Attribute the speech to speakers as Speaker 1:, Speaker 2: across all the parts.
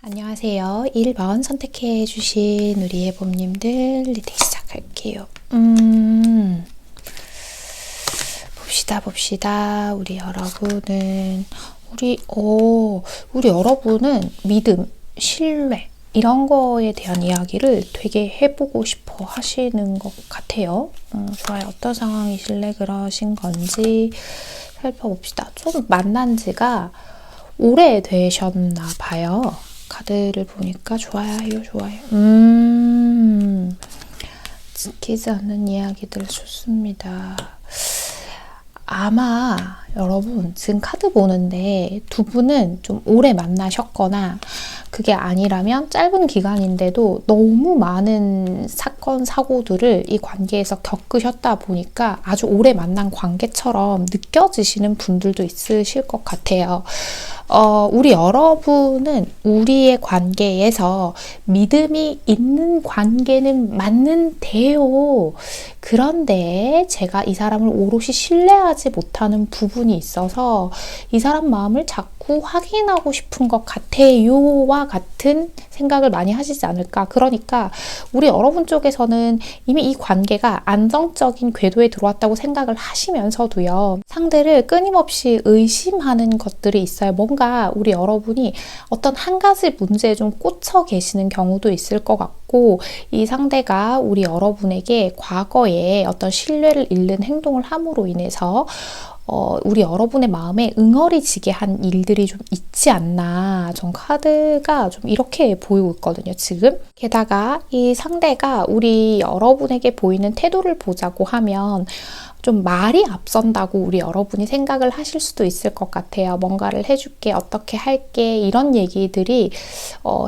Speaker 1: 안녕하세요. 1번 선택해 주신 우리 예봄님들 리딩 시작할게요. 봅시다. 우리 여러분은 믿음, 신뢰 이런 거에 대한 이야기를 되게 해보고 싶어 하시는 것 같아요. 좋아요. 어떤 상황이실래 그러신 건지 살펴봅시다. 좀 만난 지가 오래되셨나 봐요. 카드를 보니까 좋아요. 지키지 않는 이야기들 좋습니다. 아마 여러분 지금 카드 보는데 두 분은 좀 오래 만나셨거나 그게 아니라면 짧은 기간인데도 너무 많은 사건, 사고들을 이 관계에서 겪으셨다 보니까 아주 오래 만난 관계처럼 느껴지시는 분들도 있으실 것 같아요. 우리 여러분은 우리의 관계에서 믿음이 있는 관계는 맞는데요. 그런데 제가 이 사람을 오롯이 신뢰하지 못하는 부분이 있어서 이 사람 마음을 자꾸 확인하고 싶은 것 같아요와 같은 생각을 많이 하시지 않을까. 그러니까 우리 여러분 쪽에서는 이미 이 관계가 안정적인 궤도에 들어왔다고 생각을 하시면서도요. 상대를 끊임없이 의심하는 것들이 있어요. 뭔가 우리 여러분이 어떤 한 가지 문제에 좀 꽂혀 계시는 경우도 있을 것 같고 이 상대가 우리 여러분에게 과거에 어떤 신뢰를 잃는 행동을 함으로 인해서 우리 여러분의 마음에 응어리지게 한 일들이 좀 있지 않나. 전 카드가 좀 이렇게 보이고 있거든요, 지금. 게다가 이 상대가 우리 여러분에게 보이는 태도를 보자고 하면 좀 말이 앞선다고 우리 여러분이 생각을 하실 수도 있을 것 같아요. 뭔가를 해줄게, 어떻게 할게 이런 얘기들이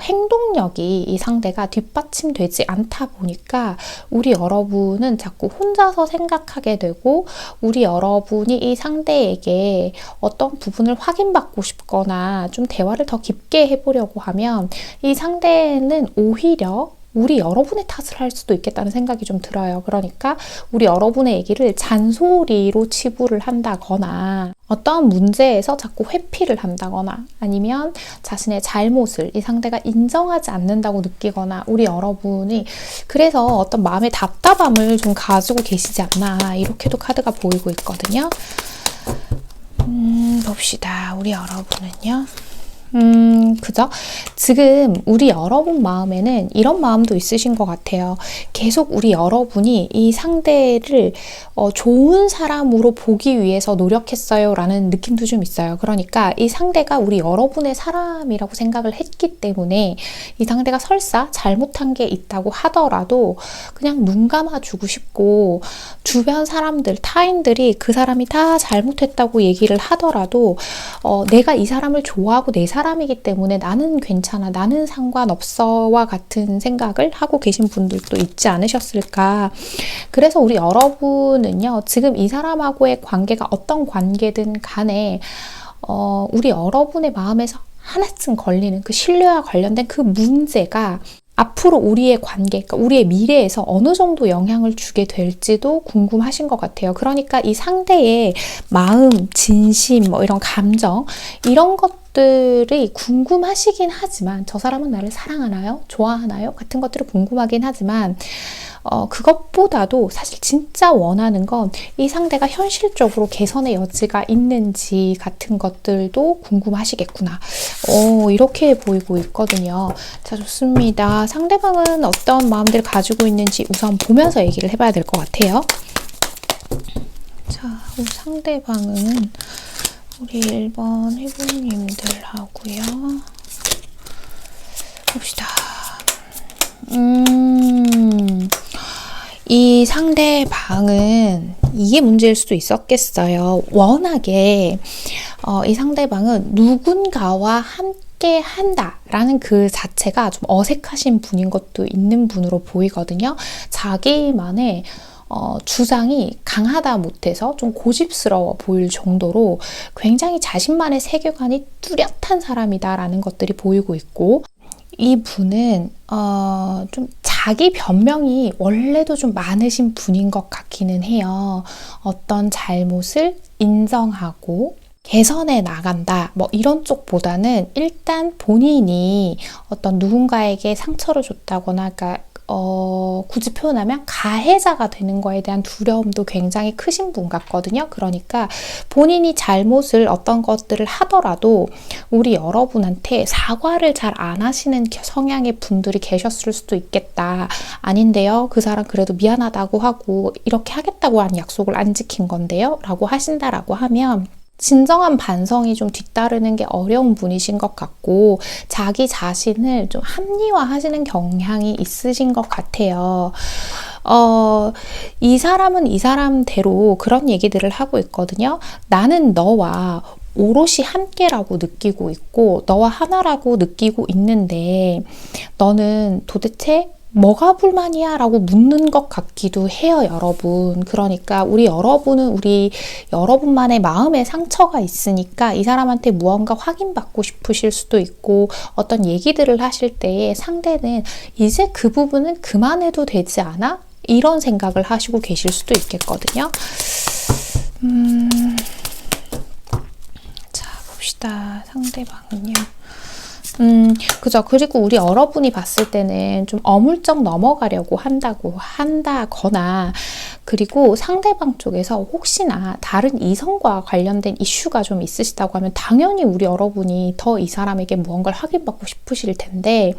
Speaker 1: 행동력이 이 상대가 뒷받침되지 않다 보니까 우리 여러분은 자꾸 혼자서 생각하게 되고 우리 여러분이 이 상대에게 어떤 부분을 확인받고 싶거나 좀 대화를 더 깊게 해보려고 하면 이 상대는 오히려 우리 여러분의 탓을 할 수도 있겠다는 생각이 좀 들어요. 그러니까 우리 여러분의 얘기를 잔소리로 치부를 한다거나 어떤 문제에서 자꾸 회피를 한다거나 아니면 자신의 잘못을 이 상대가 인정하지 않는다고 느끼거나 우리 여러분이 그래서 어떤 마음의 답답함을 좀 가지고 계시지 않나 이렇게도 카드가 보이고 있거든요. 봅시다. 우리 여러분은요. 그죠? 지금 우리 여러분 마음에는 이런 마음도 있으신 것 같아요. 계속 우리 여러분이 이 상대를 좋은 사람으로 보기 위해서 노력했어요 라는 느낌도 좀 있어요. 그러니까 이 상대가 우리 여러분의 사람이라고 생각을 했기 때문에 이 상대가 설사 잘못한 게 있다고 하더라도 그냥 눈 감아주고 싶고 주변 사람들, 타인들이 그 사람이 다 잘못했다고 얘기를 하더라도 내가 이 사람을 좋아하고 내 사람이기 때문에 나는 괜찮아, 나는 상관없어와 같은 생각을 하고 계신 분들도 있지 않으셨을까. 그래서 우리 여러분은요, 지금 이 사람하고의 관계가 어떤 관계든 간에 우리 여러분의 마음에서 하나쯤 걸리는 그 신뢰와 관련된 그 문제가 앞으로 우리의 관계, 그러니까 우리의 미래에서 어느 정도 영향을 주게 될지도 궁금하신 것 같아요. 그러니까 이 상대의 마음, 진심, 뭐 이런 감정, 이런 것들이 궁금하시긴 하지만, 저 사람은 나를 사랑하나요? 좋아하나요? 같은 것들이 궁금하긴 하지만, 그것보다도 사실 진짜 원하는 건 이 상대가 현실적으로 개선의 여지가 있는지 같은 것들도 궁금하시겠구나. 이렇게 보이고 있거든요. 자, 좋습니다. 상대방은 어떤 마음들을 가지고 있는지 우선 보면서 얘기를 해봐야 될 것 같아요. 자, 상대방은 우리 1번 회원님들하고요. 봅시다. 이 상대방은 이게 문제일 수도 있었겠어요. 워낙에 이 상대방은 누군가와 함께 한다라는 그 자체가 좀 어색하신 분인 것도 있는 분으로 보이거든요. 자기만의 주장이 강하다 못해서 좀 고집스러워 보일 정도로 굉장히 자신만의 세계관이 뚜렷한 사람이다라는 것들이 보이고 있고, 이분은 좀 자기 변명이 원래도 좀 많으신 분인 것 같기는 해요. 어떤 잘못을 인정하고 개선해 나간다, 뭐 이런 쪽보다는 일단 본인이 어떤 누군가에게 상처를 줬다거나, 그러니까 굳이 표현하면 가해자가 되는 거에 대한 두려움도 굉장히 크신 분 같거든요. 그러니까 본인이 잘못을 어떤 것들을 하더라도 우리 여러분한테 사과를 잘 안 하시는 성향의 분들이 계셨을 수도 있겠다. 아닌데요, 그 사람 그래도 미안하다고 하고 이렇게 하겠다고 한 약속을 안 지킨 건데요 라고 하신다라고 하면 진정한 반성이 좀 뒤따르는 게 어려운 분이신 것 같고, 자기 자신을 좀 합리화하시는 경향이 있으신 것 같아요. 이 사람은 이 사람대로 그런 얘기들을 하고 있거든요. 나는 너와 오롯이 함께라고 느끼고 있고 너와 하나라고 느끼고 있는데 너는 도대체 뭐가 불만이야? 라고 묻는 것 같기도 해요, 여러분. 그러니까 우리 여러분만의 마음에 상처가 있으니까 이 사람한테 무언가 확인받고 싶으실 수도 있고, 어떤 얘기들을 하실 때에 상대는 이제 그 부분은 그만해도 되지 않아? 이런 생각을 하시고 계실 수도 있겠거든요. 자, 봅시다. 상대방은요. 그죠. 그리고 우리 여러분이 봤을 때는 좀 어물쩍 넘어가려고 한다거나, 그리고 상대방 쪽에서 혹시나 다른 이성과 관련된 이슈가 좀 있으시다고 하면 당연히 우리 여러분이 더 이 사람에게 무언가를 확인받고 싶으실 텐데,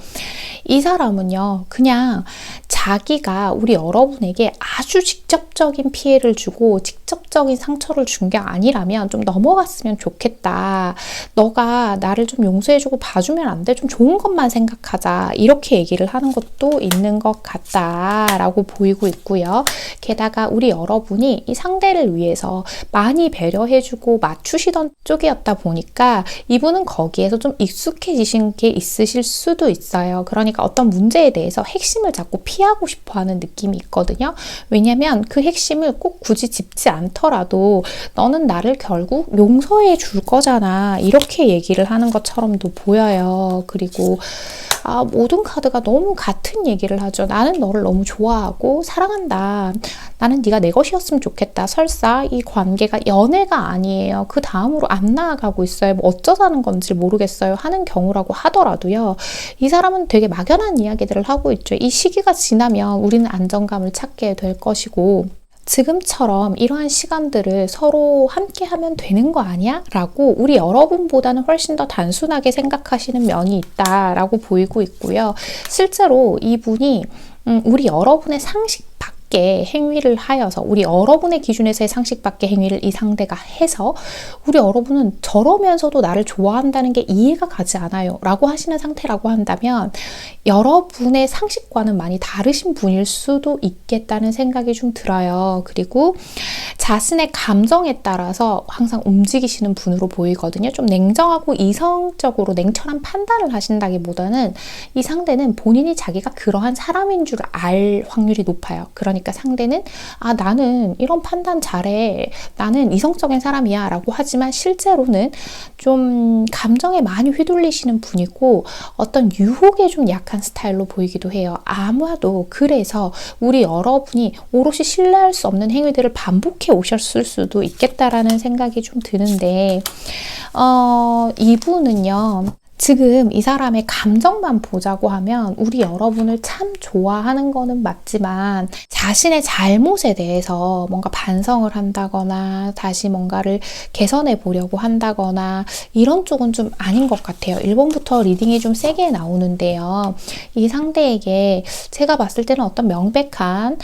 Speaker 1: 이 사람은요, 그냥 자기가 우리 여러분에게 아주 직접적인 피해를 주고 직접적인 상처를 준 게 아니라면 좀 넘어갔으면 좋겠다. 너가 나를 좀 용서해주고 봐주면 안 돼? 좀 좋은 것만 생각하자. 이렇게 얘기를 하는 것도 있는 것 같다라고 보이고 있고요. 게다가 우리 여러분이 이 상대를 위해서 많이 배려해주고 맞추시던 쪽이었다 보니까 이분은 거기에서 좀 익숙해지신 게 있으실 수도 있어요. 그러니까 어떤 문제에 대해서 핵심을 자꾸 피하고 싶어하는 느낌이 있거든요. 왜냐면 그 핵심을 꼭 굳이 짚지 않더라도 너는 나를 결국 용서해 줄 거잖아. 이렇게 얘기를 하는 것처럼도 보여요. 그리고 모든 카드가 너무 같은 얘기를 하죠. 나는 너를 너무 좋아하고 사랑한다. 나는 네가 내 것이었으면 좋겠다. 설사 이 관계가 연애가 아니에요. 그 다음으로 안 나아가고 있어요. 뭐 어쩌자는 건지 모르겠어요. 하는 경우라고 하더라도요. 이 사람은 되게 막연한 이야기들을 하고 있죠. 이 시기가 지나면 우리는 안정감을 찾게 될 것이고, 지금처럼 이러한 시간들을 서로 함께 하면 되는 거 아니야? 라고 우리 여러분보다는 훨씬 더 단순하게 생각하시는 면이 있다라고 보이고 있고요. 실제로 이분이 우리 여러분의 상식 밖의 행위를 하여서, 우리 여러분의 기준에서의 상식 밖의 행위를 이 상대가 해서 우리 여러분은 저러면서도 나를 좋아한다는 게 이해가 가지 않아요 라고 하시는 상태라고 한다면 여러분의 상식과는 많이 다르신 분일 수도 있겠다는 생각이 좀 들어요. 그리고 자신의 감정에 따라서 항상 움직이시는 분으로 보이거든요. 좀 냉정하고 이성적으로 냉철한 판단을 하신다기보다는 이 상대는 본인이 자기가 그러한 사람인 줄 알 확률이 높아요. 그러니까 그러니까 상대는 나는 이런 판단 잘해. 나는 이성적인 사람이야 라고 하지만 실제로는 좀 감정에 많이 휘둘리시는 분이고 어떤 유혹에 좀 약한 스타일로 보이기도 해요. 아마도 그래서 우리 여러분이 오롯이 신뢰할 수 없는 행위들을 반복해 오셨을 수도 있겠다라는 생각이 좀 드는데 이분은요. 지금 이 사람의 감정만 보자고 하면 우리 여러분을 참 좋아하는 거는 맞지만 자신의 잘못에 대해서 뭔가 반성을 한다거나 다시 뭔가를 개선해 보려고 한다거나 이런 쪽은 좀 아닌 것 같아요. 1번부터 리딩이 좀 세게 나오는데요. 이 상대에게 제가 봤을 때는 어떤 명백한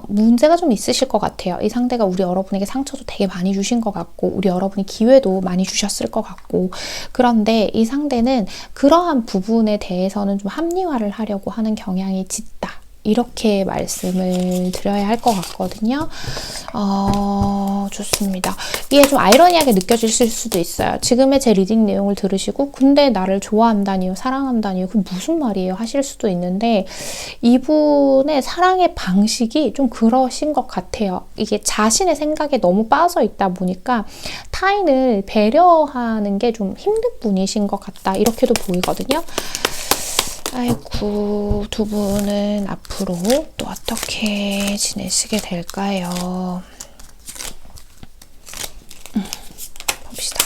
Speaker 1: 문제가 좀 있으실 것 같아요. 이 상대가 우리 여러분에게 상처도 되게 많이 주신 것 같고 우리 여러분이 기회도 많이 주셨을 것 같고 그런데 이 상대는 그러한 부분에 대해서는 좀 합리화를 하려고 하는 경향이 짙다. 이렇게 말씀을 드려야 할 것 같거든요. 좋습니다. 이게 좀 아이러니하게 느껴지실 수도 있어요. 지금의 제 리딩 내용을 들으시고 근데 나를 좋아한다니요, 사랑한다니요, 그게 무슨 말이에요 하실 수도 있는데 이분의 사랑의 방식이 좀 그러신 것 같아요. 이게 자신의 생각에 너무 빠져 있다 보니까 타인을 배려하는 게 좀 힘든 분이신 것 같다. 이렇게도 보이거든요. 아이고, 두 분은 앞으로 또 어떻게 지내시게 될까요? 봅시다.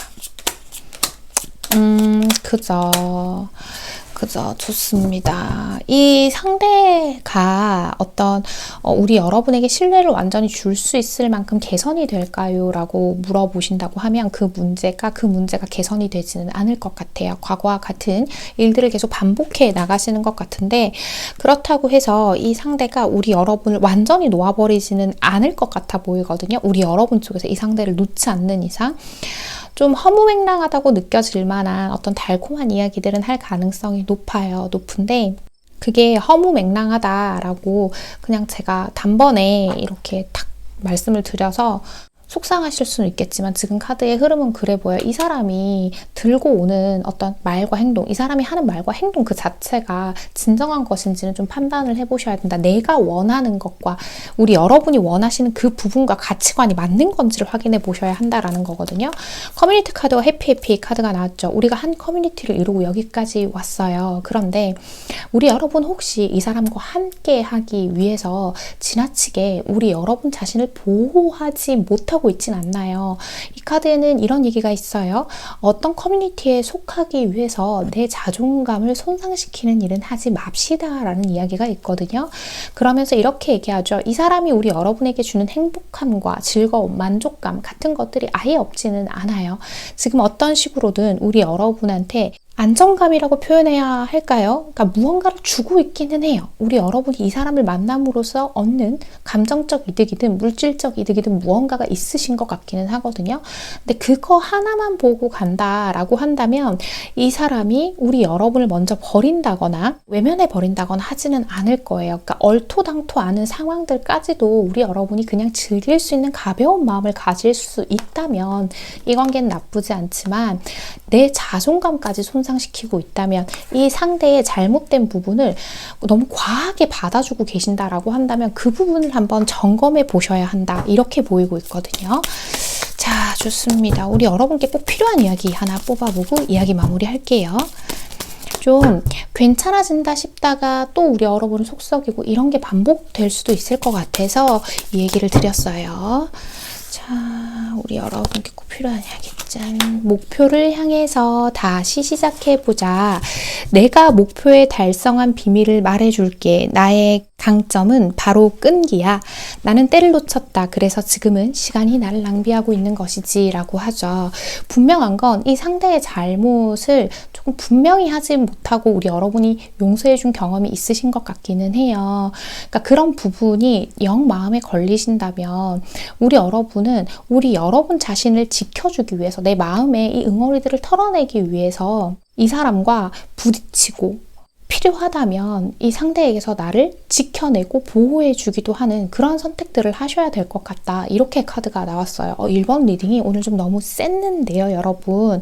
Speaker 1: 그죠. 좋습니다. 이 상대가 어떤 우리 여러분에게 신뢰를 완전히 줄 수 있을 만큼 개선이 될까요? 라고 물어보신다고 하면 그 문제가 개선이 되지는 않을 것 같아요. 과거와 같은 일들을 계속 반복해 나가시는 것 같은데 그렇다고 해서 이 상대가 우리 여러분을 완전히 놓아버리지는 않을 것 같아 보이거든요. 우리 여러분 쪽에서 이 상대를 놓지 않는 이상 좀 허무맹랑하다고 느껴질 만한 어떤 달콤한 이야기들은 할 가능성이 높은데 그게 허무맹랑하다라고 그냥 제가 단번에 이렇게 탁 말씀을 드려서 속상하실 수는 있겠지만 지금 카드의 흐름은 그래 보여요. 이 사람이 들고 오는 어떤 말과 행동, 이 사람이 하는 말과 행동 그 자체가 진정한 것인지는 좀 판단을 해보셔야 된다. 내가 원하는 것과 우리 여러분이 원하시는 그 부분과 가치관이 맞는 건지를 확인해 보셔야 한다라는 거거든요. 커뮤니티 카드와 해피 카드가 나왔죠. 우리가 한 커뮤니티를 이루고 여기까지 왔어요. 그런데 우리 여러분 혹시 이 사람과 함께 하기 위해서 지나치게 우리 여러분 자신을 보호하지 못하고 있진 않나요? 이 카드에는 이런 얘기가 있어요. 어떤 커뮤니티에 속하기 위해서 내 자존감을 손상시키는 일은 하지 맙시다 라는 이야기가 있거든요. 그러면서 이렇게 얘기하죠. 이 사람이 우리 여러분에게 주는 행복함과 즐거움, 만족감 같은 것들이 아예 없지는 않아요. 지금 어떤 식으로든 우리 여러분한테 안정감이라고 표현해야 할까요? 그러니까 무언가를 주고 있기는 해요. 우리 여러분이 이 사람을 만남으로써 얻는 감정적 이득이든 물질적 이득이든 무언가가 있으신 것 같기는 하거든요. 근데 그거 하나만 보고 간다라고 한다면 이 사람이 우리 여러분을 먼저 버린다거나 외면해 버린다거나 하지는 않을 거예요. 그러니까 얼토당토 않은 상황들까지도 우리 여러분이 그냥 즐길 수 있는 가벼운 마음을 가질 수 있다면 이 관계는 나쁘지 않지만 내 자존감까지 손상시키고 있다면 이 상대의 잘못된 부분을 너무 과하게 받아주고 계신다라고 한다면 그 부분을 한번 점검해 보셔야 한다. 이렇게 보이고 있거든요. 자, 좋습니다. 우리 여러분께 꼭 필요한 이야기 하나 뽑아보고 이야기 마무리할게요. 좀 괜찮아진다 싶다가 또 우리 여러분은 속썩이고 이런 게 반복될 수도 있을 것 같아서 이 얘기를 드렸어요. 자, 우리 여러분께 꼭 필요한 이야기. 짠. 목표를 향해서 다시 시작해보자. 내가 목표에 달성한 비밀을 말해줄게. 나의 강점은 바로 끈기야. 나는 때를 놓쳤다. 그래서 지금은 시간이 나를 낭비하고 있는 것이지 라고 하죠. 분명한 건 이 상대의 잘못을 조금 분명히 하지 못하고 우리 여러분이 용서해준 경험이 있으신 것 같기는 해요. 그러니까 그런 부분이 영 마음에 걸리신다면 우리 여러분은 우리 여러분 자신을 지켜주기 위해서 내 마음에 이 응어리들을 털어내기 위해서 이 사람과 부딪히고 필요하다면 이 상대에게서 나를 지켜내고 보호해주기도 하는 그런 선택들을 하셔야 될 것 같다. 이렇게 카드가 나왔어요. 1번 리딩이 오늘 좀 너무 셌는데요, 여러분.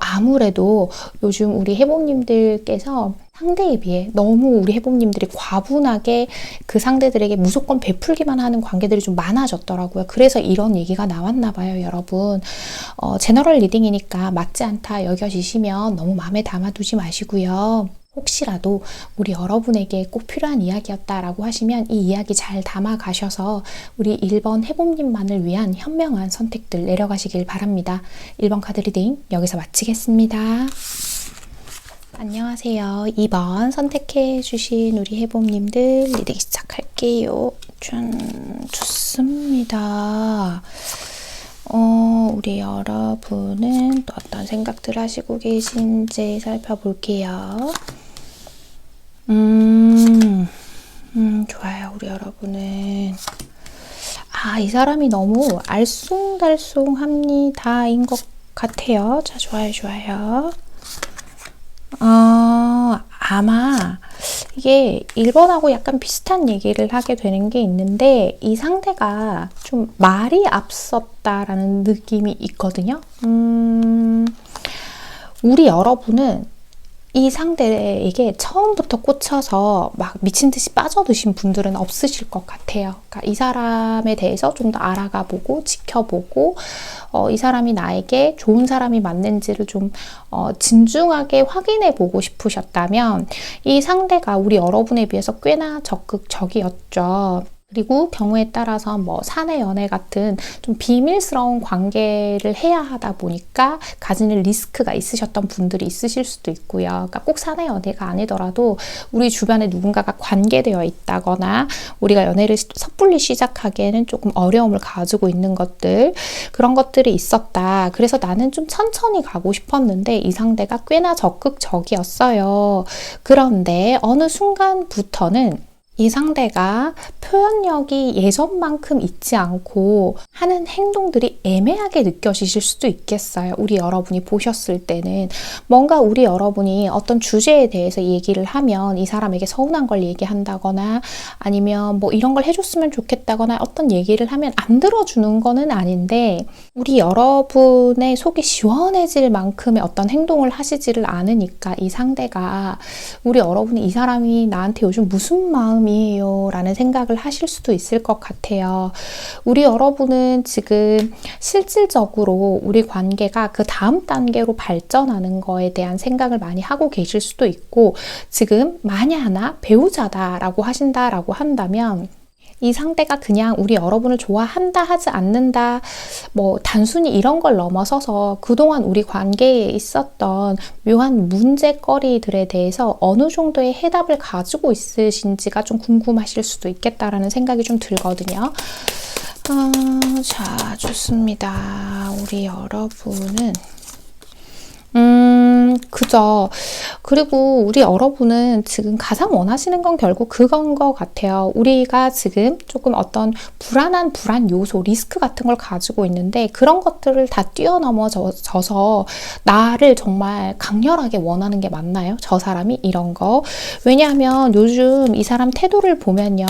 Speaker 1: 아무래도 요즘 우리 해복님들께서 상대에 비해 너무 우리 해봄님들이 과분하게 그 상대들에게 무조건 베풀기만 하는 관계들이 좀 많아졌더라고요. 그래서 이런 얘기가 나왔나 봐요, 여러분. 제너럴 리딩이니까 맞지 않다 여겨지시면 너무 마음에 담아두지 마시고요. 혹시라도 우리 여러분에게 꼭 필요한 이야기였다라고 하시면 이 이야기 잘 담아 가셔서 우리 1번 해봄님만을 위한 현명한 선택들 내려가시길 바랍니다. 1번 카드 리딩 여기서 마치겠습니다. 안녕하세요. 2번 선택해 주신 우리 해봄님들 리딩 시작할게요. 좋습니다. 우리 여러분은 또 어떤 생각들 하시고 계신지 살펴볼게요. 좋아요. 우리 여러분은 이 사람이 너무 알쏭달쏭합니다인 것 같아요. 자, 좋아요. 아마 이게 1번하고 약간 비슷한 얘기를 하게 되는 게 있는데 이 상대가 좀 말이 앞섰다라는 느낌이 있거든요. 우리 여러분은 이 상대에게 처음부터 꽂혀서 막 미친 듯이 빠져드신 분들은 없으실 것 같아요. 그러니까 이 사람에 대해서 좀 더 알아가 보고 지켜보고 이 사람이 나에게 좋은 사람이 맞는지를 좀 진중하게 확인해 보고 싶으셨다면 이 상대가 우리 여러분에 비해서 꽤나 적극적이었죠. 그리고 경우에 따라서 뭐 사내 연애 같은 좀 비밀스러운 관계를 해야 하다 보니까 가지는 리스크가 있으셨던 분들이 있으실 수도 있고요. 그러니까 꼭 사내 연애가 아니더라도 우리 주변에 누군가가 관계되어 있다거나 우리가 연애를 섣불리 시작하기에는 조금 어려움을 가지고 있는 것들, 그런 것들이 있었다. 그래서 나는 좀 천천히 가고 싶었는데 이 상대가 꽤나 적극적이었어요. 그런데 어느 순간부터는 이 상대가 표현력이 예전만큼 있지 않고 하는 행동들이 애매하게 느껴지실 수도 있겠어요. 우리 여러분이 보셨을 때는 뭔가 우리 여러분이 어떤 주제에 대해서 얘기를 하면 이 사람에게 서운한 걸 얘기한다거나 아니면 뭐 이런 걸 해줬으면 좋겠다거나 어떤 얘기를 하면 안 들어주는 거는 아닌데 우리 여러분의 속이 시원해질 만큼의 어떤 행동을 하시지를 않으니까 이 상대가 우리 여러분이 이 사람이 나한테 요즘 무슨 마음이에요 라는 생각을 하실 수도 있을 것 같아요. 우리 여러분은 지금 실질적으로 우리 관계가 그 다음 단계로 발전하는 거에 대한 생각을 많이 하고 계실 수도 있고 지금 만에 하나 배우자다라고 하신다라고 한다면 이 상대가 그냥 우리 여러분을 좋아한다 하지 않는다 뭐 단순히 이런 걸 넘어서서 그동안 우리 관계에 있었던 묘한 문제거리들에 대해서 어느 정도의 해답을 가지고 있으신지가 좀 궁금하실 수도 있겠다라는 생각이 좀 들거든요. 자, 좋습니다. 우리 여러분은 그죠. 그리고 우리 여러분은 지금 가장 원하시는 건 결국 그건 것 같아요. 우리가 지금 조금 어떤 불안 요소, 리스크 같은 걸 가지고 있는데 그런 것들을 다 뛰어넘어져서 나를 정말 강렬하게 원하는 게 맞나요? 저 사람이 이런 거. 왜냐하면 요즘 이 사람 태도를 보면요.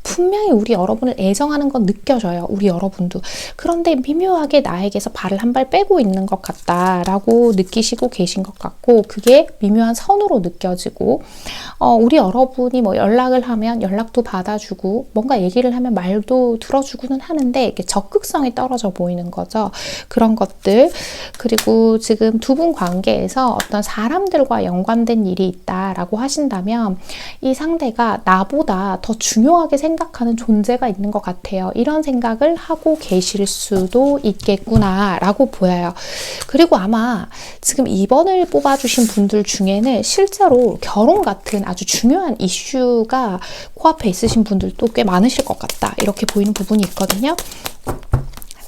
Speaker 1: 분명히 우리 여러분을 애정하는 건 느껴져요. 우리 여러분도. 그런데 미묘하게 나에게서 발을 한 발 빼고 있는 것 같다라고 느끼시고 계신 것 같고 그게 미묘한 선으로 느껴지고 우리 여러분이 뭐 연락을 하면 연락도 받아주고 뭔가 얘기를 하면 말도 들어주고는 하는데 이렇게 적극성이 떨어져 보이는 거죠. 그런 것들. 그리고 지금 두 분 관계에서 어떤 사람들과 연관된 일이 있다라고 하신다면 이 상대가 나보다 더 중요하게 생각하는 존재가 있는 것 같아요. 이런 생각을 하고 계실 수도 있겠구나 라고 보여요. 그리고 아마 지금 2번을 뽑아주신 분들 중에는 실제로 결혼 같은 아주 중요한 이슈가 코앞에 있으신 분들도 꽤 많으실 것 같다. 이렇게 보이는 부분이 있거든요.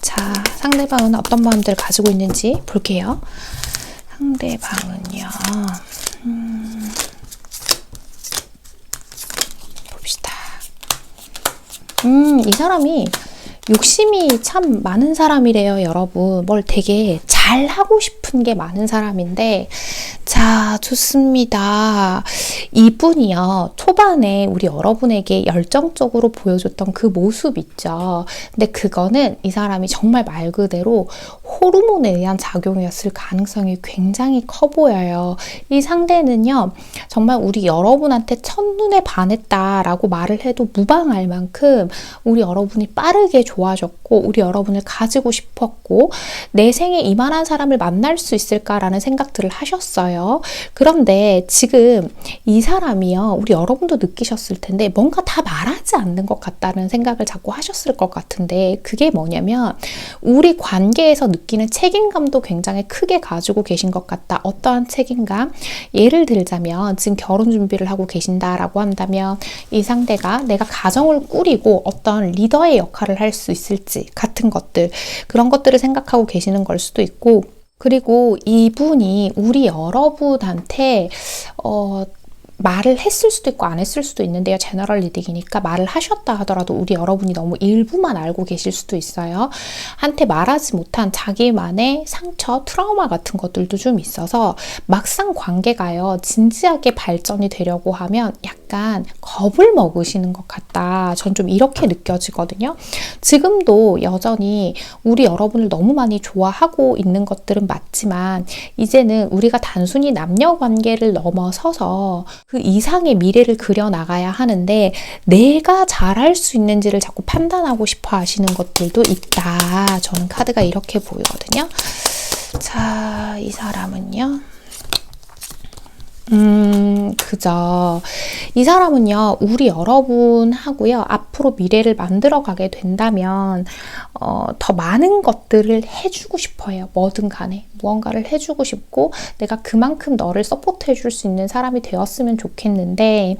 Speaker 1: 자, 상대방은 어떤 마음들을 가지고 있는지 볼게요. 상대방은요. 봅시다. 이 사람이 욕심이 참 많은 사람이래요, 여러분. 뭘 되게 잘 잘하고 싶은 게 많은 사람인데, 자, 좋습니다. 이분이요, 초반에 우리 여러분에게 열정적으로 보여줬던 그 모습 있죠. 근데 그거는 이 사람이 정말 말 그대로 호르몬에 의한 작용이었을 가능성이 굉장히 커 보여요. 이 상대는요, 정말 우리 여러분한테 첫눈에 반했다라고 말을 해도 무방할 만큼 우리 여러분이 빠르게 좋아졌고, 우리 여러분을 가지고 싶었고, 내 생에 이만한 사람을 만날 수 있을까라는 생각들을 하셨어요. 그런데 지금 이 사람이요, 우리 여러분도 느끼셨을 텐데 뭔가 다 말하지 않는 것 같다는 생각을 자꾸 하셨을 것 같은데, 그게 뭐냐면 우리 관계에서 느끼는 책임감도 굉장히 크게 가지고 계신 것 같다. 어떠한 책임감? 예를 들자면 지금 결혼 준비를 하고 계신다라고 한다면 이 상대가 내가 가정을 꾸리고 어떤 리더의 역할을 할 수 있을지 같은 것들, 그런 것들을 생각하고 계시는 걸 수도 있고, 그리고 이분이 우리 여러분한테 말을 했을 수도 있고 안 했을 수도 있는데요. 제너럴 리딩이니까 말을 하셨다 하더라도 우리 여러분이 너무 일부만 알고 계실 수도 있어요. 한테 말하지 못한 자기만의 상처, 트라우마 같은 것들도 좀 있어서 막상 관계가요, 진지하게 발전이 되려고 하면 약간 겁을 먹으시는 것 같다. 전 좀 이렇게 느껴지거든요. 지금도 여전히 우리 여러분을 너무 많이 좋아하고 있는 것들은 맞지만, 이제는 우리가 단순히 남녀 관계를 넘어서서 그 이상의 미래를 그려나가야 하는데 내가 잘할 수 있는지를 자꾸 판단하고 싶어 하시는 것들도 있다. 저는 카드가 이렇게 보이거든요. 자, 이 사람은요. 그죠. 이 사람은요, 우리 여러분하고요, 앞으로 미래를 만들어 가게 된다면, 더 많은 것들을 해주고 싶어요. 뭐든 간에. 무언가를 해주고 싶고, 내가 그만큼 너를 서포트 해줄 수 있는 사람이 되었으면 좋겠는데,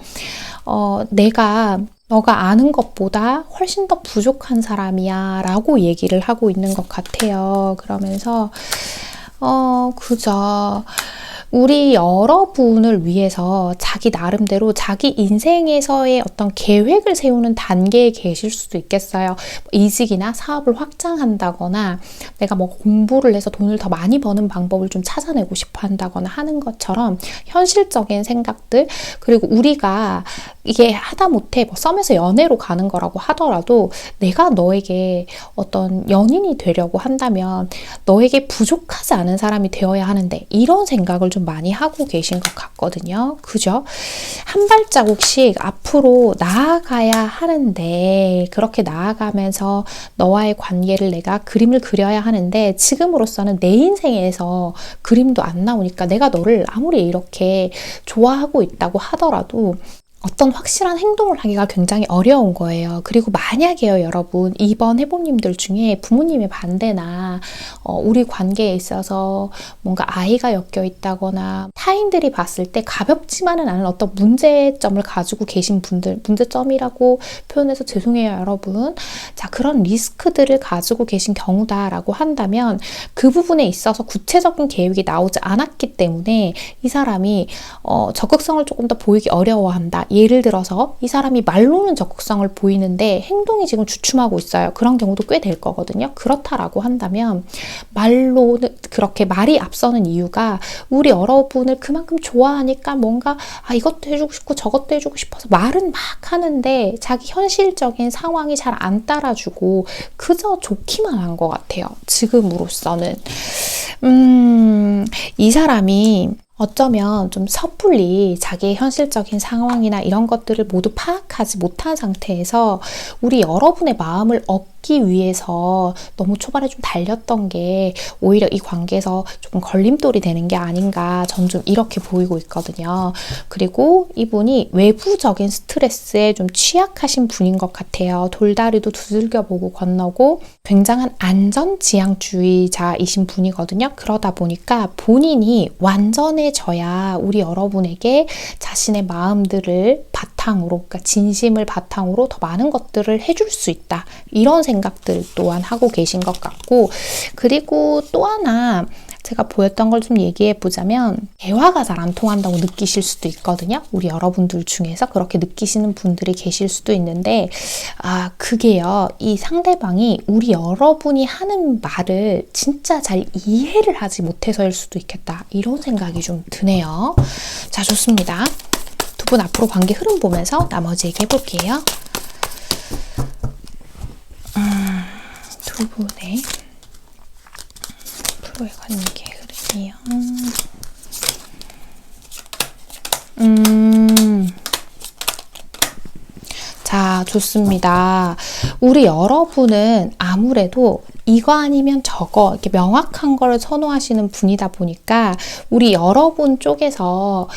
Speaker 1: 내가 너가 아는 것보다 훨씬 더 부족한 사람이야 라고 얘기를 하고 있는 것 같아요. 그러면서, 그죠. 우리 여러분을 위해서 자기 나름대로 자기 인생에서의 어떤 계획을 세우는 단계에 계실 수도 있겠어요. 이직이나 사업을 확장한다거나 내가 뭐 공부를 해서 돈을 더 많이 버는 방법을 좀 찾아내고 싶어 한다거나 하는 것처럼 현실적인 생각들, 그리고 우리가 이게 하다못해 뭐 썸에서 연애로 가는 거라고 하더라도 내가 너에게 어떤 연인이 되려고 한다면 너에게 부족하지 않은 사람이 되어야 하는데, 이런 생각을 좀 많이 하고 계신 것 같거든요. 그죠? 한 발자국씩 앞으로 나아가야 하는데, 그렇게 나아가면서 너와의 관계를 내가 그림을 그려야 하는데, 지금으로서는 내 인생에서 그림도 안 나오니까 내가 너를 아무리 이렇게 좋아하고 있다고 하더라도 어떤 확실한 행동을 하기가 굉장히 어려운 거예요. 그리고 만약에요, 여러분, 이번 해보님들 중에 부모님의 반대나 우리 관계에 있어서 뭔가 아이가 엮여 있다거나 타인들이 봤을 때 가볍지만은 않은 어떤 문제점을 가지고 계신 분들, 문제점이라고 표현해서 죄송해요, 여러분. 자, 그런 리스크들을 가지고 계신 경우다라고 한다면 그 부분에 있어서 구체적인 계획이 나오지 않았기 때문에 이 사람이 적극성을 조금 더 보이기 어려워한다. 예를 들어서 이 사람이 말로는 적극성을 보이는데 행동이 지금 주춤하고 있어요. 그런 경우도 꽤 될 거거든요. 그렇다라고 한다면 말로는 그렇게 말이 앞서는 이유가 우리 여러분을 그만큼 좋아하니까 뭔가 이것도 해주고 싶고 저것도 해주고 싶어서 말은 막 하는데 자기 현실적인 상황이 잘 안 따라주고 그저 좋기만 한 것 같아요. 지금으로서는. 이 사람이 어쩌면 좀 섣불리 자기의 현실적인 상황이나 이런 것들을 모두 파악하지 못한 상태에서 우리 여러분의 마음을 얻기 위해서 너무 초반에 좀 달렸던 게 오히려 이 관계에서 조금 걸림돌이 되는 게 아닌가, 전 좀 이렇게 보이고 있거든요. 그리고 이분이 외부적인 스트레스에 좀 취약하신 분인 것 같아요. 돌다리도 두들겨보고 건너고 굉장한 안전지향주의자이신 분이거든요. 그러다 보니까 본인이 완전해져야 우리 여러분에게 자신의 마음들을 바탕으로, 그러니까 진심을 바탕으로 더 많은 것들을 해줄 수 있다. 이런 생각들 또한 하고 계신 것 같고, 그리고 또 하나 제가 보였던 걸 좀 얘기해 보자면 대화가 잘 안 통한다고 느끼실 수도 있거든요. 우리 여러분들 중에서 그렇게 느끼시는 분들이 계실 수도 있는데 그게요. 이 상대방이 우리 여러분이 하는 말을 진짜 잘 이해를 하지 못해서일 수도 있겠다. 이런 생각이 좀 드네요. 자, 좋습니다. 두 분 앞으로 관계 흐름 보면서 나머지 얘기해 볼게요. 두 분의 앞으로의 관계 흐름이요. 자, 좋습니다. 우리 여러분은 아무래도 이거 아니면 저거 이렇게 명확한 거를 선호하시는 분이다 보니까 우리 여러분 쪽에서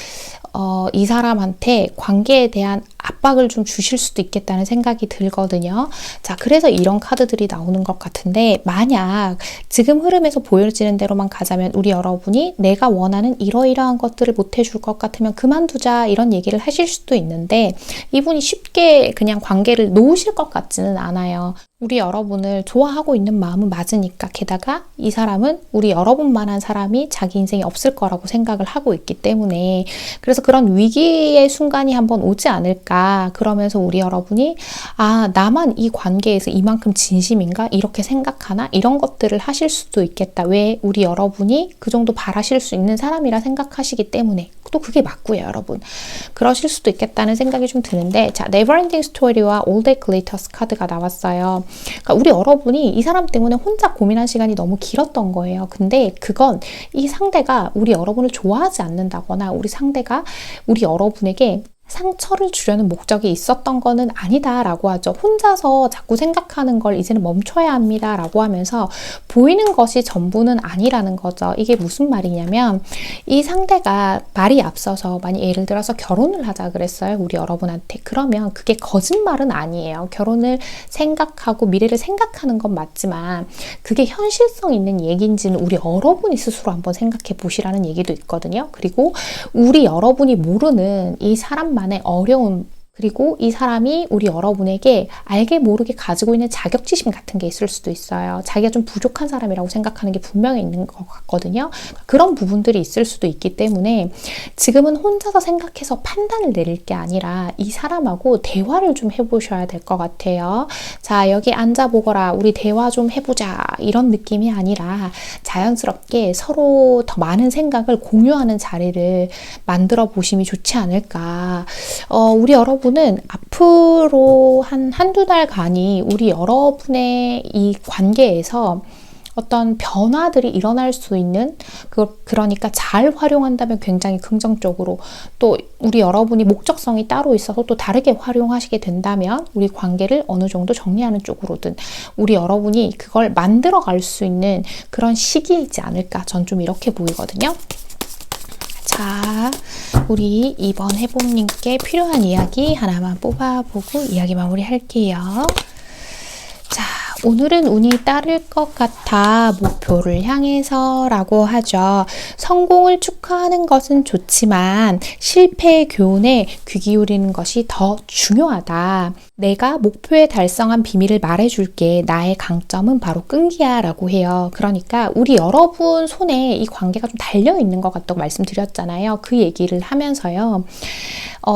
Speaker 1: 이 사람한테 관계에 대한 압박을 좀 주실 수도 있겠다는 생각이 들거든요. 자, 그래서 이런 카드들이 나오는 것 같은데 만약 지금 흐름에서 보여지는 대로만 가자면 우리 여러분이 내가 원하는 이러이러한 것들을 못 해줄 것 같으면 그만두자 이런 얘기를 하실 수도 있는데 이분이 쉽게 그냥 관계를 놓으실 것 같지는 않아요. 우리 여러분을 좋아하고 있는 마음은 맞으니까 게다가 이 사람은 우리 여러분만한 사람이 자기 인생에 없을 거라고 생각을 하고 있기 때문에 그래서 그런 위기의 순간이 한번 오지 않을까 그러면서 우리 여러분이 나만 이 관계에서 이만큼 진심인가 이렇게 생각하나 이런 것들을 하실 수도 있겠다. 왜 우리 여러분이 그 정도 바라실 수 있는 사람이라 생각하시기 때문에 또 그게 맞고요, 여러분. 그러실 수도 있겠다는 생각이 좀 드는데 자, Neverending Story와 All That Glitters 카드가 나왔어요. 그러니까 우리 여러분이 이 사람 때문에 혼자 고민한 시간이 너무 길었던 거예요. 근데 그건 이 상대가 우리 여러분을 좋아하지 않는다거나 우리 상대가 우리 여러분에게 상처를 주려는 목적이 있었던 거는 아니다라고 하죠. 혼자서 자꾸 생각하는 걸 이제는 멈춰야 합니다라고 하면서 보이는 것이 전부는 아니라는 거죠. 이게 무슨 말이냐면 이 상대가 말이 앞서서 만약 예를 들어서 결혼을 하자 그랬어요. 우리 여러분한테. 그러면 그게 거짓말은 아니에요. 결혼을 생각하고 미래를 생각하는 건 맞지만 그게 현실성 있는 얘기인지는 우리 여러분이 스스로 한번 생각해 보시라는 얘기도 있거든요. 그리고 우리 여러분이 모르는 이 사람 만의 어려움 그리고 이 사람이 우리 여러분에게 알게 모르게 가지고 있는 자격지심 같은 게 있을 수도 있어요. 자기가 좀 부족한 사람이라고 생각하는 게 분명히 있는 것 같거든요. 그런 부분들이 있을 수도 있기 때문에 지금은 혼자서 생각해서 판단을 내릴 게 아니라 이 사람하고 대화를 좀 해보셔야 될 것 같아요. 자, 여기 앉아보거라. 우리 대화 좀 해보자. 이런 느낌이 아니라 자연스럽게 서로 더 많은 생각을 공유하는 자리를 만들어 보심이 좋지 않을까. 우리 여러분 는 앞으로 한두 달간이 우리 여러분의 이 관계에서 어떤 변화들이 일어날 수 있는 그러니까 잘 활용한다면 굉장히 긍정적으로 또 우리 여러분이 목적성이 따로 있어서 또 다르게 활용하시게 된다면 우리 관계를 어느 정도 정리하는 쪽으로든 우리 여러분이 그걸 만들어 갈 수 있는 그런 시기이지 않을까 전 좀 이렇게 보이거든요. 자, 우리 이번 해봄님께 필요한 이야기 하나만 뽑아보고 이야기 마무리할게요. 자, 오늘은 운이 따를 것 같아 목표를 향해서 라고 하죠. 성공을 축하하는 것은 좋지만 실패의 교훈에 귀 기울이는 것이 더 중요하다. 내가 목표에 달성한 비밀을 말해줄게. 나의 강점은 바로 끈기야 라고 해요. 그러니까 우리 여러분 손에 이 관계가 좀 달려있는 것 같다고 말씀드렸잖아요. 그 얘기를 하면서요.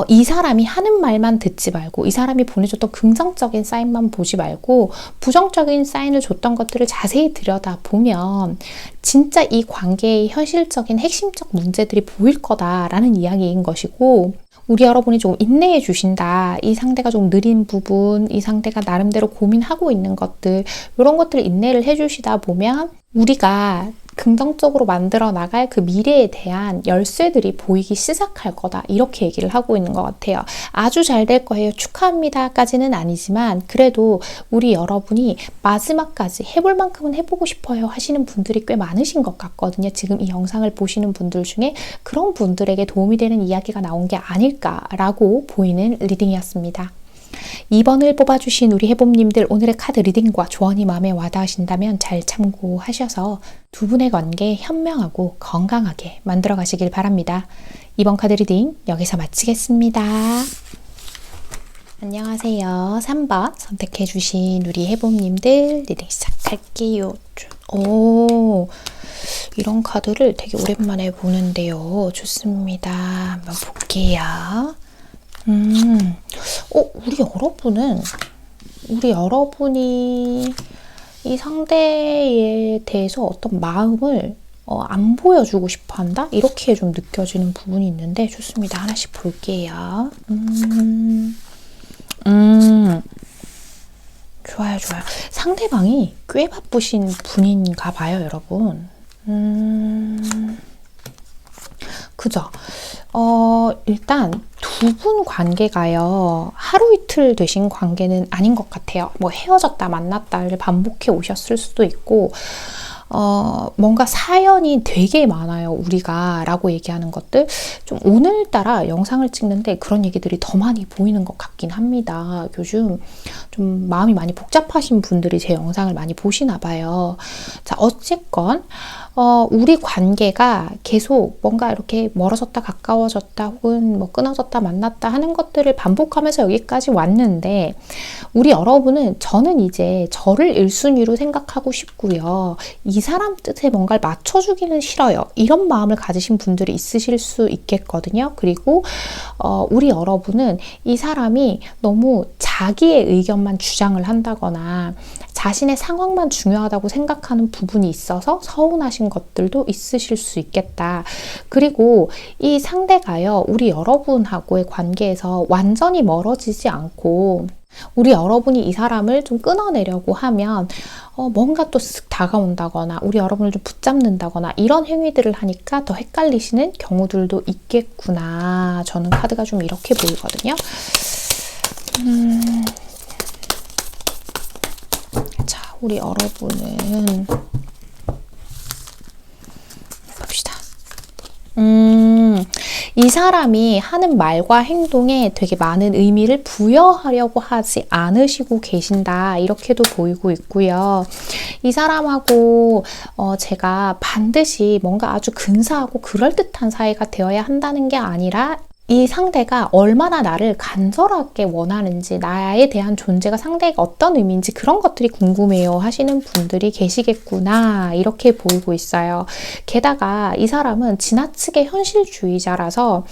Speaker 1: 이 사람이 하는 말만 듣지 말고 이 사람이 보내줬던 긍정적인 사인만 보지 말고 부정적인 사인을 줬던 것들을 자세히 들여다보면 진짜 이 관계의 현실적인 핵심적 문제들이 보일 거다라는 이야기인 것이고 우리 여러분이 좀 인내해 주신다. 이 상대가 좀 느린 부분, 이 상대가 나름대로 고민하고 있는 것들 이런 것들을 인내를 해 주시다 보면 우리가 긍정적으로 만들어 나갈 그 미래에 대한 열쇠들이 보이기 시작할 거다. 이렇게 얘기를 하고 있는 것 같아요. 아주 잘 될 거예요. 축하합니다. 까지는 아니지만 그래도 우리 여러분이 마지막까지 해볼 만큼은 해보고 싶어요 하시는 분들이 꽤 많으신 것 같거든요. 지금 이 영상을 보시는 분들 중에 그런 분들에게 도움이 되는 이야기가 나온 게 아닐까라고 보이는 리딩이었습니다. 2번을 뽑아주신 우리 해봄님들 오늘의 카드 리딩과 조언이 마음에 와닿으신다면 잘 참고하셔서 두 분의 관계 현명하고 건강하게 만들어 가시길 바랍니다. 2번 카드 리딩 여기서 마치겠습니다. 안녕하세요. 3번 선택해주신 우리 해봄님들 리딩 시작할게요. 오, 이런 카드를 되게 오랜만에 보는데요. 좋습니다. 한번 볼게요. 우리 여러분이 이 상대에 대해서 어떤 마음을 안 보여주고 싶어 한다? 이렇게 좀 느껴지는 부분이 있는데 좋습니다. 하나씩 볼게요. 좋아요, 좋아요. 상대방이 꽤 바쁘신 분인가 봐요, 여러분. 그죠? 일단 두 분 관계가요, 하루 이틀 되신 관계는 아닌 것 같아요. 뭐 헤어졌다 만났다를 반복해 오셨을 수도 있고, 뭔가 사연이 되게 많아요, 우리가 라고 얘기하는 것들. 좀 오늘따라 영상을 찍는데 그런 얘기들이 더 많이 보이는 것 같긴 합니다. 요즘 좀 마음이 많이 복잡하신 분들이 제 영상을 많이 보시나 봐요. 자, 어쨌건 우리 관계가 계속 뭔가 이렇게 멀어졌다 가까워졌다 혹은 뭐 끊어졌다 만났다 하는 것들을 반복하면서 여기까지 왔는데, 우리 여러분은 저는 이제 저를 1순위로 생각하고 싶고요, 이 사람 뜻에 뭔가를 맞춰주기는 싫어요, 이런 마음을 가지신 분들이 있으실 수 있겠거든요. 그리고 우리 여러분은 이 사람이 너무 자기의 의견만 주장을 한다거나 자신의 상황만 중요하다고 생각하는 부분이 있어서 서운하신 것들도 있으실 수 있겠다. 그리고 이 상대가요, 우리 여러분하고의 관계에서 완전히 멀어지지 않고 우리 여러분이 이 사람을 좀 끊어내려고 하면 뭔가 또 쓱 다가온다거나 우리 여러분을 좀 붙잡는다거나 이런 행위들을 하니까 더 헷갈리시는 경우들도 있겠구나. 저는 카드가 좀 이렇게 보이거든요. 자, 우리 여러분은 봅시다. 이 사람이 하는 말과 행동에 되게 많은 의미를 부여하려고 하지 않으시고 계신다, 이렇게도 보이고 있고요. 이 사람하고 제가 반드시 뭔가 아주 근사하고 그럴듯한 사이가 되어야 한다는 게 아니라, 이 상대가 얼마나 나를 간절하게 원하는지, 나에 대한 존재가 상대에게 어떤 의미인지 그런 것들이 궁금해요 하시는 분들이 계시겠구나, 이렇게 보이고 있어요. 게다가 이 사람은 지나치게 현실주의자라서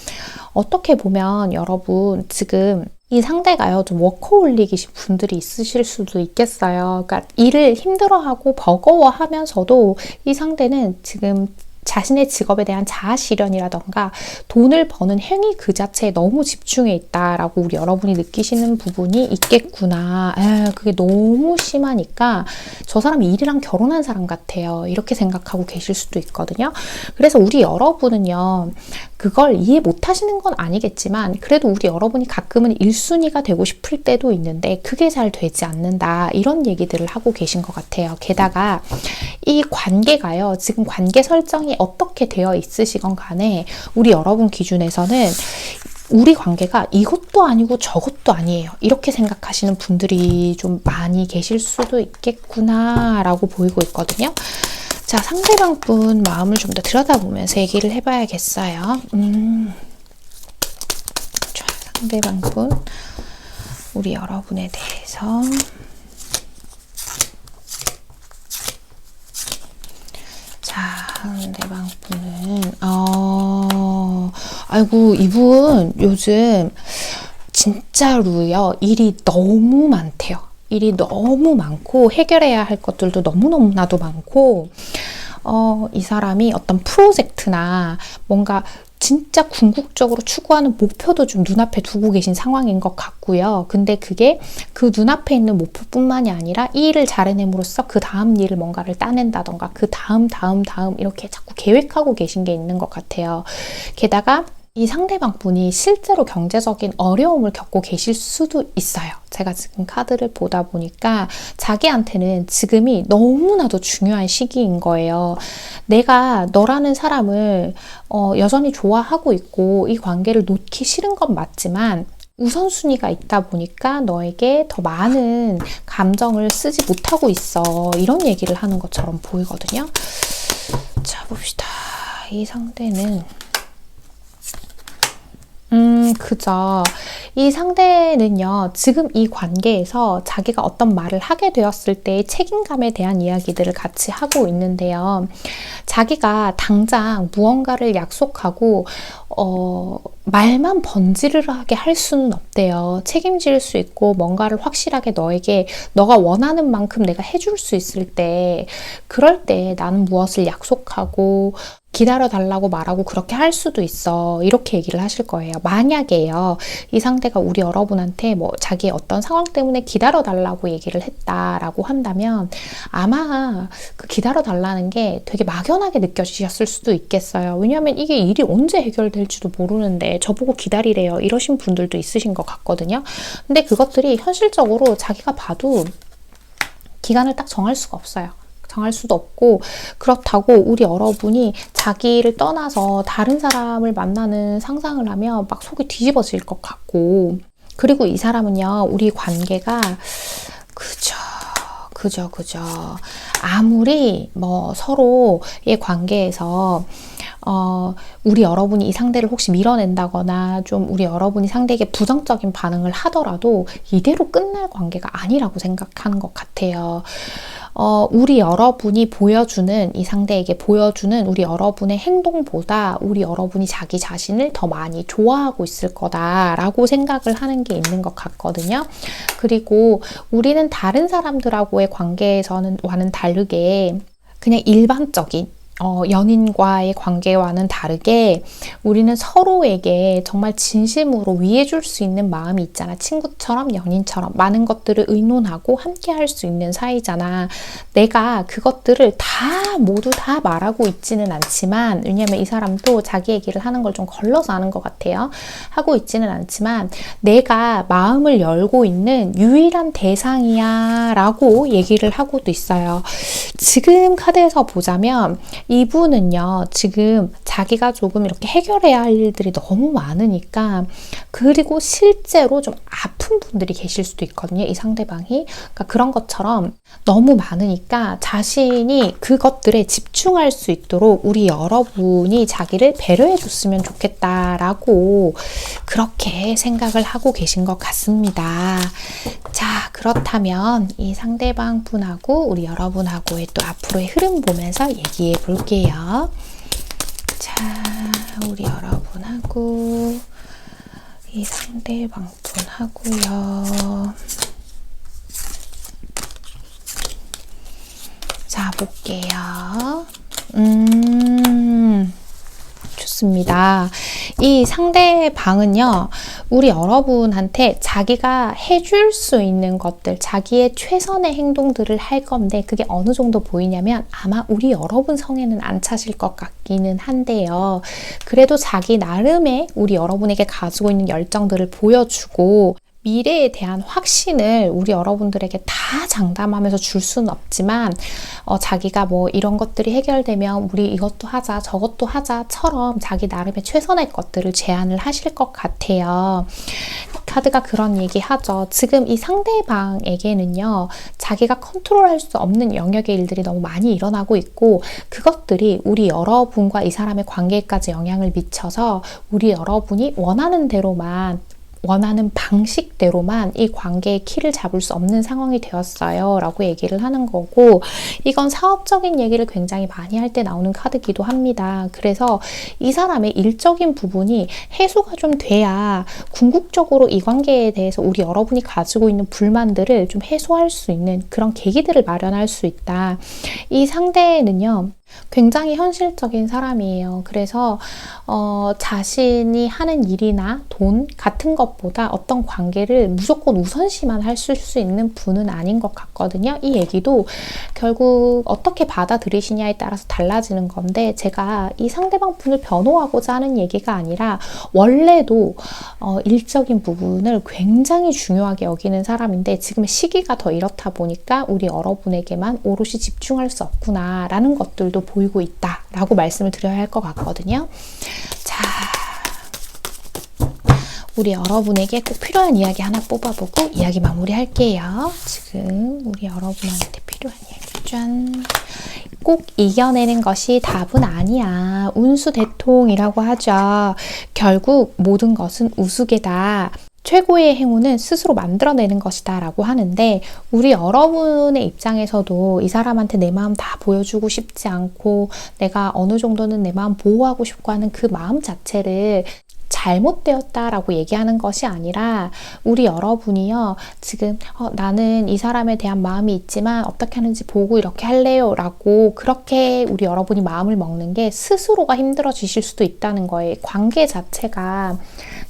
Speaker 1: 어떻게 보면 여러분 지금 이 상대가요, 좀 워커홀릭이신 분들이 있으실 수도 있겠어요. 그러니까 일을 힘들어하고 버거워하면서도 이 상대는 지금 자신의 직업에 대한 자아실현이라던가 돈을 버는 행위 그 자체에 너무 집중해 있다라고 우리 여러분이 느끼시는 부분이 있겠구나. 그게 너무 심하니까 저 사람이 일이랑 결혼한 사람 같아요, 이렇게 생각하고 계실 수도 있거든요. 그래서 우리 여러분은요, 그걸 이해 못 하시는 건 아니겠지만 그래도 우리 여러분이 가끔은 1순위가 되고 싶을 때도 있는데 그게 잘 되지 않는다, 이런 얘기들을 하고 계신 것 같아요. 게다가 이 관계가요, 지금 관계 설정이 어떻게 되어 있으시건 간에 우리 여러분 기준에서는 우리 관계가 이것도 아니고 저것도 아니에요, 이렇게 생각하시는 분들이 좀 많이 계실 수도 있겠구나 라고 보이고 있거든요. 자, 상대방 분 마음을 좀 더 들여다보면서 얘기를 해봐야겠어요. 좋아요. 상대방 분, 우리 여러분에 대해서. 자, 상대방 분은 아이고, 이분 요즘 진짜로요, 일이 너무 많대요. 일이 너무 많고 해결해야 할 것들도 너무너무나도 많고, 이 사람이 어떤 프로젝트나 뭔가 진짜 궁극적으로 추구하는 목표도 좀 눈앞에 두고 계신 상황인 것 같고요. 근데 그게 그 눈앞에 있는 목표뿐만이 아니라 이 일을 잘 해냄으로써 그 다음 일을 뭔가를 따낸다던가 그 다음 이렇게 자꾸 계획하고 계신 게 있는 것 같아요. 게다가 이 상대방 분이 실제로 경제적인 어려움을 겪고 계실 수도 있어요. 제가 지금 카드를 보다 보니까 자기한테는 지금이 너무나도 중요한 시기인 거예요. 내가 너라는 사람을 여전히 좋아하고 있고 이 관계를 놓기 싫은 건 맞지만 우선순위가 있다 보니까 너에게 더 많은 감정을 쓰지 못하고 있어, 이런 얘기를 하는 것처럼 보이거든요. 자, 봅시다. 이 상대는 그죠. 이 상대는요, 지금 이 관계에서 자기가 어떤 말을 하게 되었을 때의 책임감에 대한 이야기들을 같이 하고 있는데요. 자기가 당장 무언가를 약속하고 말만 번지르르하게 할 수는 없대요. 책임질 수 있고 뭔가를 확실하게 너에게 너가 원하는 만큼 내가 해줄 수 있을 때, 그럴 때 나는 무엇을 약속하고 기다려달라고 말하고 그렇게 할 수도 있어. 이렇게 얘기를 하실 거예요. 만약에요, 이 상대가 우리 여러분한테 뭐 자기의 어떤 상황 때문에 기다려달라고 얘기를 했다라고 한다면 아마 그 기다려달라는 게 되게 막연하게 느껴지셨을 수도 있겠어요. 왜냐하면 이게 일이 언제 해결될지도 모르는데 저보고 기다리래요. 이러신 분들도 있으신 것 같거든요. 근데 그것들이 현실적으로 자기가 봐도 기간을 딱 정할 수가 없어요. 정할 수도 없고, 그렇다고 우리 여러분이 자기를 떠나서 다른 사람을 만나는 상상을 하면 막 속이 뒤집어질 것 같고, 그리고 이 사람은요, 우리 관계가 그저 아무리 뭐 서로의 관계에서 우리 여러분이 이 상대를 혹시 밀어낸다거나 좀 우리 여러분이 상대에게 부정적인 반응을 하더라도 이대로 끝날 관계가 아니라고 생각하는 것 같아요. 우리 여러분이 보여주는, 이 상대에게 보여주는 우리 여러분의 행동보다 우리 여러분이 자기 자신을 더 많이 좋아하고 있을 거다라고 생각을 하는 게 있는 것 같거든요. 그리고 우리는 다른 사람들하고의 관계에서는 다르게 그냥 일반적인 연인과의 관계와는 다르게 우리는 서로에게 정말 진심으로 위해줄 수 있는 마음이 있잖아. 친구처럼, 연인처럼 많은 것들을 의논하고 함께 할 수 있는 사이잖아. 내가 그것들을 모두 다 말하고 있지는 않지만, 왜냐면 이 사람도 자기 얘기를 하는 걸 좀 걸러서 하는 것 같아요. 하고 있지는 않지만 내가 마음을 열고 있는 유일한 대상이야 라고 얘기를 하고도 있어요. 지금 카드에서 보자면 이분은요, 지금 자기가 조금 이렇게 해결해야 할 일들이 너무 많으니까, 그리고 실제로 좀 아픈 분들이 계실 수도 있거든요, 이 상대방이. 그러니까 그런 것처럼 너무 많으니까 자신이 그것들에 집중할 수 있도록 우리 여러분이 자기를 배려해 줬으면 좋겠다라고 그렇게 생각을 하고 계신 것 같습니다. 자, 그렇다면 이 상대방 분하고 우리 여러분하고의 또 앞으로의 흐름 보면서 얘기해 볼게요. 자, 우리 여러분하고 이 상대방 분하고요. 자, 볼게요. 좋습니다. 이 상대방은요, 우리 여러분한테 자기가 해줄 수 있는 것들, 자기의 최선의 행동들을 할 건데, 그게 어느 정도 보이냐면 아마 우리 여러분 성에는 안 차실 것 같기는 한데요. 그래도 자기 나름의 우리 여러분에게 가지고 있는 열정들을 보여주고, 미래에 대한 확신을 우리 여러분들에게 다 장담하면서 줄 수는 없지만 자기가 뭐 이런 것들이 해결되면 우리 이것도 하자 저것도 하자처럼 자기 나름의 최선의 것들을 제안을 하실 것 같아요. 카드가 그런 얘기 하죠. 지금 이 상대방에게는요, 자기가 컨트롤할 수 없는 영역의 일들이 너무 많이 일어나고 있고, 그것들이 우리 여러분과 이 사람의 관계까지 영향을 미쳐서 우리 여러분이 원하는 대로만, 원하는 방식대로만 이 관계의 키를 잡을 수 없는 상황이 되었어요 라고 얘기를 하는 거고, 이건 사업적인 얘기를 굉장히 많이 할 때 나오는 카드기도 합니다. 그래서 이 사람의 일적인 부분이 해소가 좀 돼야 궁극적으로 이 관계에 대해서 우리 여러분이 가지고 있는 불만들을 좀 해소할 수 있는 그런 계기들을 마련할 수 있다. 이 상대는요, 굉장히 현실적인 사람이에요. 그래서 자신이 하는 일이나 돈 같은 것보다 어떤 관계를 무조건 우선시만 하실 수 있는 분은 아닌 것 같거든요. 이 얘기도 결국 어떻게 받아들이시냐에 따라서 달라지는 건데, 제가 이 상대방 분을 변호하고자 하는 얘기가 아니라 원래도 일적인 부분을 굉장히 중요하게 여기는 사람인데, 지금 시기가 더 이렇다 보니까 우리 여러분에게만 오롯이 집중할 수 없구나 라는 것들도 보이고 있다 라고 말씀을 드려야 할 것 같거든요. 자, 우리 여러분에게 꼭 필요한 이야기 하나 뽑아보고 이야기 마무리할게요. 지금 우리 여러분한테 필요한 이야기 짠! 꼭 이겨내는 것이 답은 아니야. 운수대통이라고 하죠. 결국 모든 것은 우수개다. 최고의 행운은 스스로 만들어내는 것이다 라고 하는데, 우리 여러분의 입장에서도 이 사람한테 내 마음 다 보여주고 싶지 않고 내가 어느 정도는 내 마음 보호하고 싶고 하는 그 마음 자체를 잘못되었다라고 얘기하는 것이 아니라, 우리 여러분이요, 지금 나는 이 사람에 대한 마음이 있지만 어떻게 하는지 보고 이렇게 할래요 라고 그렇게 우리 여러분이 마음을 먹는 게 스스로가 힘들어지실 수도 있다는 거예요. 관계 자체가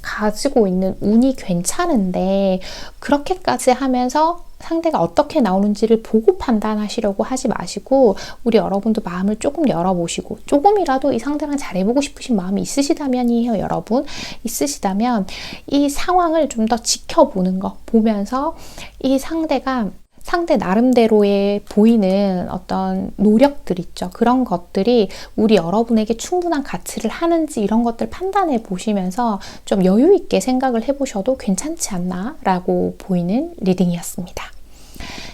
Speaker 1: 가지고 있는 운이 괜찮은데 그렇게까지 하면서 상대가 어떻게 나오는지를 보고 판단하시려고 하지 마시고, 우리 여러분도 마음을 조금 열어보시고, 조금이라도 이 상대랑 잘해보고 싶으신 마음이 있으시다면이에요, 여러분. 있으시다면 이 상황을 좀 더 지켜보는 거, 보면서 이 상대 나름대로의 보이는 어떤 노력들 있죠. 그런 것들이 우리 여러분에게 충분한 가치를 하는지 이런 것들 판단해 보시면서 좀 여유 있게 생각을 해보셔도 괜찮지 않나 라고 보이는 리딩이었습니다.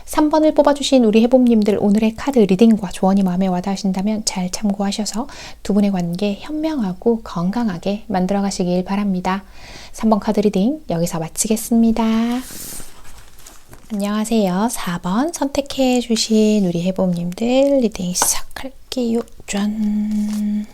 Speaker 1: 3번을 뽑아주신 우리 해봄님들, 오늘의 카드 리딩과 조언이 마음에 와닿으신다면 잘 참고하셔서 두 분의 관계 현명하고 건강하게 만들어 가시길 바랍니다. 3번 카드 리딩 여기서 마치겠습니다. 안녕하세요. 4번 선택해 주신 우리 해봄님들 리딩 시작할게요. 짠.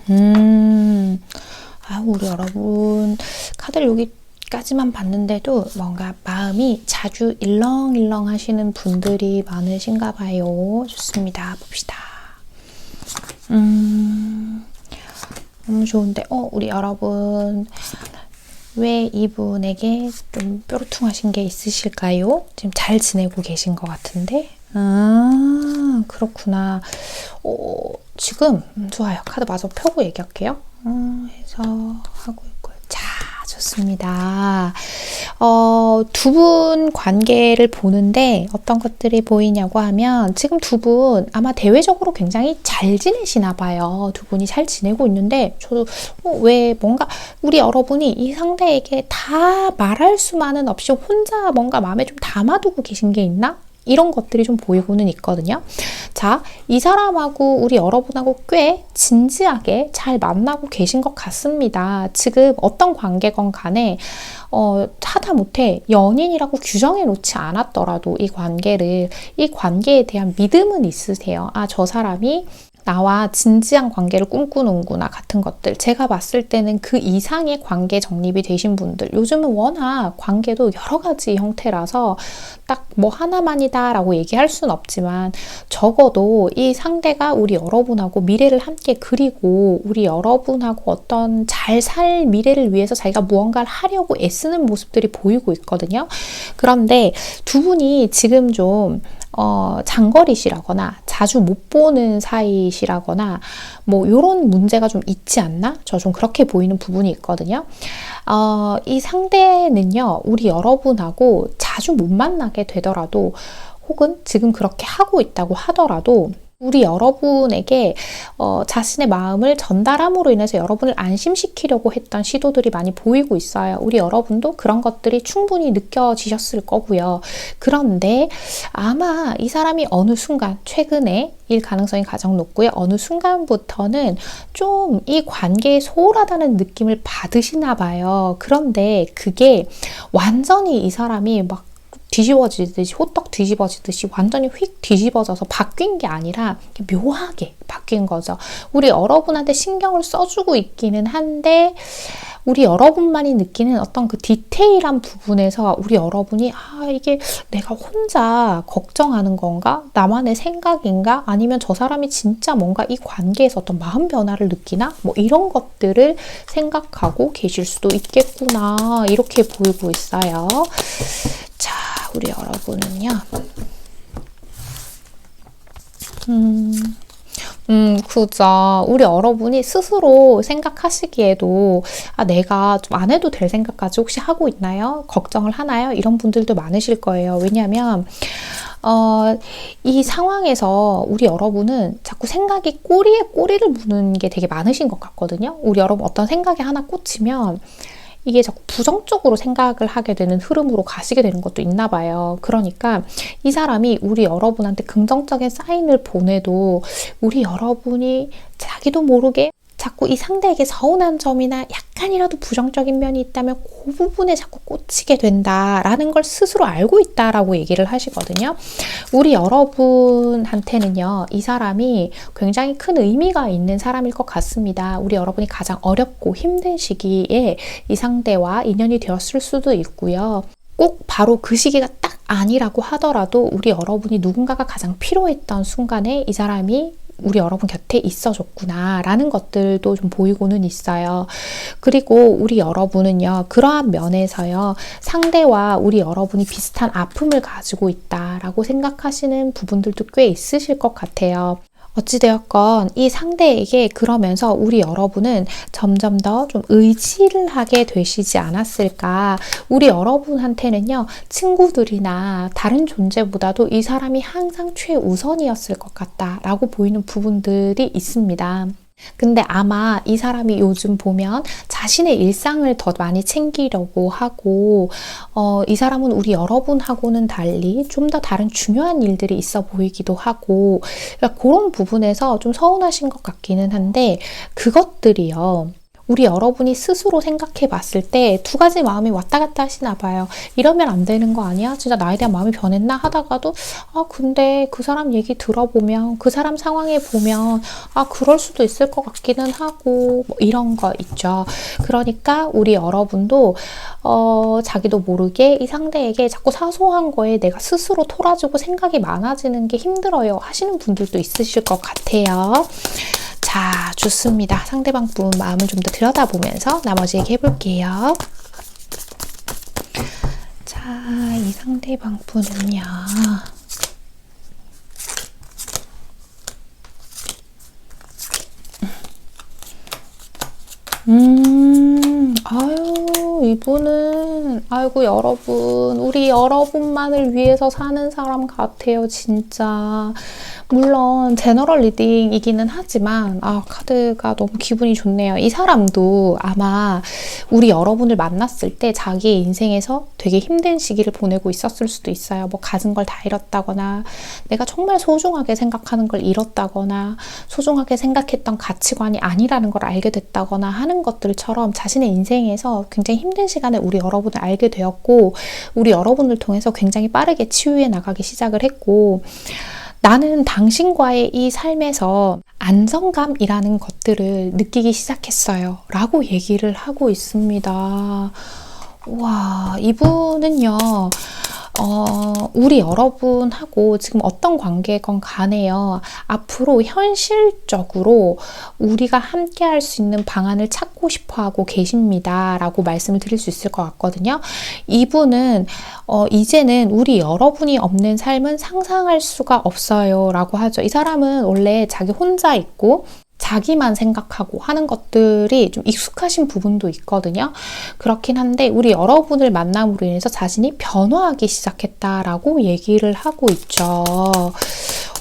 Speaker 1: 우리 여러분 카드를 여기까지만 봤는데도 뭔가 마음이 자주 일렁일렁 하시는 분들이 많으신가 봐요. 좋습니다. 봅시다. 너무 좋은데 우리 여러분 왜 이분에게 좀 뾰루퉁하신 게 있으실까요? 지금 잘 지내고 계신 것 같은데? 그렇구나. 지금 좋아요. 카드 마저 펴고 얘기할게요. 해서 하고 있고요. 자, 좋습니다. 두 분 관계를 보는데 어떤 것들이 보이냐고 하면, 지금 두 분 아마 대외적으로 굉장히 잘 지내시나 봐요. 두 분이 잘 지내고 있는데, 저도 왜 뭔가 우리 여러분이 이 상대에게 다 말할 수만은 없이 혼자 뭔가 마음에 좀 담아두고 계신 게 있나? 이런 것들이 좀 보이고는 있거든요. 자, 이 사람하고 우리 여러분하고 꽤 진지하게 잘 만나고 계신 것 같습니다. 지금 어떤 관계건 간에 하다못해 연인이라고 규정해 놓지 않았더라도 이 관계에 대한 믿음은 있으세요. 저 사람이 나와 진지한 관계를 꿈꾸는구나 같은 것들. 제가 봤을 때는 그 이상의 관계 정립이 되신 분들, 요즘은 워낙 관계도 여러 가지 형태라서 딱 뭐 하나만이다 라고 얘기할 수는 없지만, 적어도 이 상대가 우리 여러분하고 미래를 함께 그리고 우리 여러분하고 어떤 잘 살 미래를 위해서 자기가 무언가를 하려고 애쓰는 모습들이 보이고 있거든요. 그런데 두 분이 지금 좀 장거리시라거나 자주 못 보는 사이시라거나 뭐 이런 문제가 좀 있지 않나? 저 좀 그렇게 보이는 부분이 있거든요. 이 상대는요, 우리 여러분하고 자주 못 만나게 되더라도, 혹은 지금 그렇게 하고 있다고 하더라도, 우리 여러분에게 자신의 마음을 전달함으로 인해서 여러분을 안심시키려고 했던 시도들이 많이 보이고 있어요. 우리 여러분도 그런 것들이 충분히 느껴지셨을 거고요. 그런데 아마 이 사람이 어느 순간, 최근에 일 가능성이 가장 높고요. 어느 순간부터는 좀 이 관계에 소홀하다는 느낌을 받으시나 봐요. 그런데 그게 완전히 이 사람이 막 뒤집어지듯이, 호떡 뒤집어지듯이 완전히 휙 뒤집어져서 바뀐 게 아니라 묘하게 바뀐 거죠. 우리 여러분한테 신경을 써주고 있기는 한데, 우리 여러분만이 느끼는 어떤 그 디테일한 부분에서 우리 여러분이 이게 내가 혼자 걱정하는 건가? 나만의 생각인가? 아니면 저 사람이 진짜 뭔가 이 관계에서 어떤 마음 변화를 느끼나? 뭐 이런 것들을 생각하고 계실 수도 있겠구나, 이렇게 보이고 있어요. 자, 우리 여러분은요. 그죠. 우리 여러분이 스스로 생각하시기에도 내가 좀 안 해도 될 생각까지 혹시 하고 있나요? 걱정을 하나요? 이런 분들도 많으실 거예요. 왜냐하면 이 상황에서 우리 여러분은 자꾸 생각이 꼬리에 꼬리를 무는 게 되게 많으신 것 같거든요. 우리 여러분 어떤 생각에 하나 꽂히면 이게 자꾸 부정적으로 생각을 하게 되는 흐름으로 가시게 되는 것도 있나 봐요. 그러니까 이 사람이 우리 여러분한테 긍정적인 사인을 보내도 우리 여러분이 자기도 모르게 자꾸 이 상대에게 서운한 점이나 약간이라도 부정적인 면이 있다면 그 부분에 자꾸 꽂히게 된다라는 걸 스스로 알고 있다라고 얘기를 하시거든요. 우리 여러분한테는요, 이 사람이 굉장히 큰 의미가 있는 사람일 것 같습니다. 우리 여러분이 가장 어렵고 힘든 시기에 이 상대와 인연이 되었을 수도 있고요. 꼭 바로 그 시기가 딱 아니라고 하더라도 우리 여러분이 누군가가 가장 필요했던 순간에 이 사람이 우리 여러분 곁에 있어줬구나 라는 것들도 좀 보이고는 있어요. 그리고 우리 여러분은요, 그러한 면에서요, 상대와 우리 여러분이 비슷한 아픔을 가지고 있다라고 생각하시는 부분들도 꽤 있으실 것 같아요. 어찌되었건 이 상대에게 그러면서 우리 여러분은 점점 더 좀 의지를 하게 되시지 않았을까. 우리 여러분한테는요, 친구들이나 다른 존재보다도 이 사람이 항상 최우선이었을 것 같다라고 보이는 부분들이 있습니다. 근데 아마 이 사람이 요즘 보면 자신의 일상을 더 많이 챙기려고 하고 이 사람은 우리 여러분하고는 달리 좀 더 다른 중요한 일들이 있어 보이기도 하고, 그러니까 그런 부분에서 좀 서운하신 것 같기는 한데, 그것들이요, 우리 여러분이 스스로 생각해 봤을 때 두 가지 마음이 왔다 갔다 하시나 봐요. 이러면 안 되는 거 아니야? 진짜 나에 대한 마음이 변했나 하다가도 근데 그 사람 얘기 들어보면, 그 사람 상황에 보면 그럴 수도 있을 것 같기는 하고, 뭐 이런 거 있죠. 그러니까 우리 여러분도 자기도 모르게 이 상대에게 자꾸 사소한 거에 내가 스스로 토라지고 생각이 많아지는 게 힘들어요 하시는 분들도 있으실 것 같아요. 자, 좋습니다. 상대방 분 마음을 좀 더 들여다보면서 나머지 얘기해볼게요. 자, 이 상대방 분은요, 이분은, 아이고, 여러분, 우리 여러분만을 위해서 사는 사람 같아요, 진짜. 물론 제너럴 리딩이기는 하지만 카드가 너무 기분이 좋네요. 이 사람도 아마 우리 여러분을 만났을 때 자기의 인생에서 되게 힘든 시기를 보내고 있었을 수도 있어요. 뭐 가진 걸 다 잃었다거나, 내가 정말 소중하게 생각하는 걸 잃었다거나, 소중하게 생각했던 가치관이 아니라는 걸 알게 됐다거나 하는 것들처럼 자신의 인생에서 굉장히 힘든 시간에 우리 여러분을 알게 되었고, 우리 여러분을 통해서 굉장히 빠르게 치유해 나가기 시작을 했고, 나는 당신과의 이 삶에서 안정감이라는 것들을 느끼기 시작했어요 라고 얘기를 하고 있습니다. 와, 이분은요, 우리 여러분하고 지금 어떤 관계건 간에요, 앞으로 현실적으로 우리가 함께 할 수 있는 방안을 찾고 싶어 하고 계십니다 라고 말씀을 드릴 수 있을 것 같거든요. 이분은 이제는 우리 여러분이 없는 삶은 상상할 수가 없어요 라고 하죠. 이 사람은 원래 자기 혼자 있고 자기만 생각하고 하는 것들이 좀 익숙하신 부분도 있거든요. 그렇긴 한데 우리 여러분을 만남으로 인해서 자신이 변화하기 시작했다라고 얘기를 하고 있죠.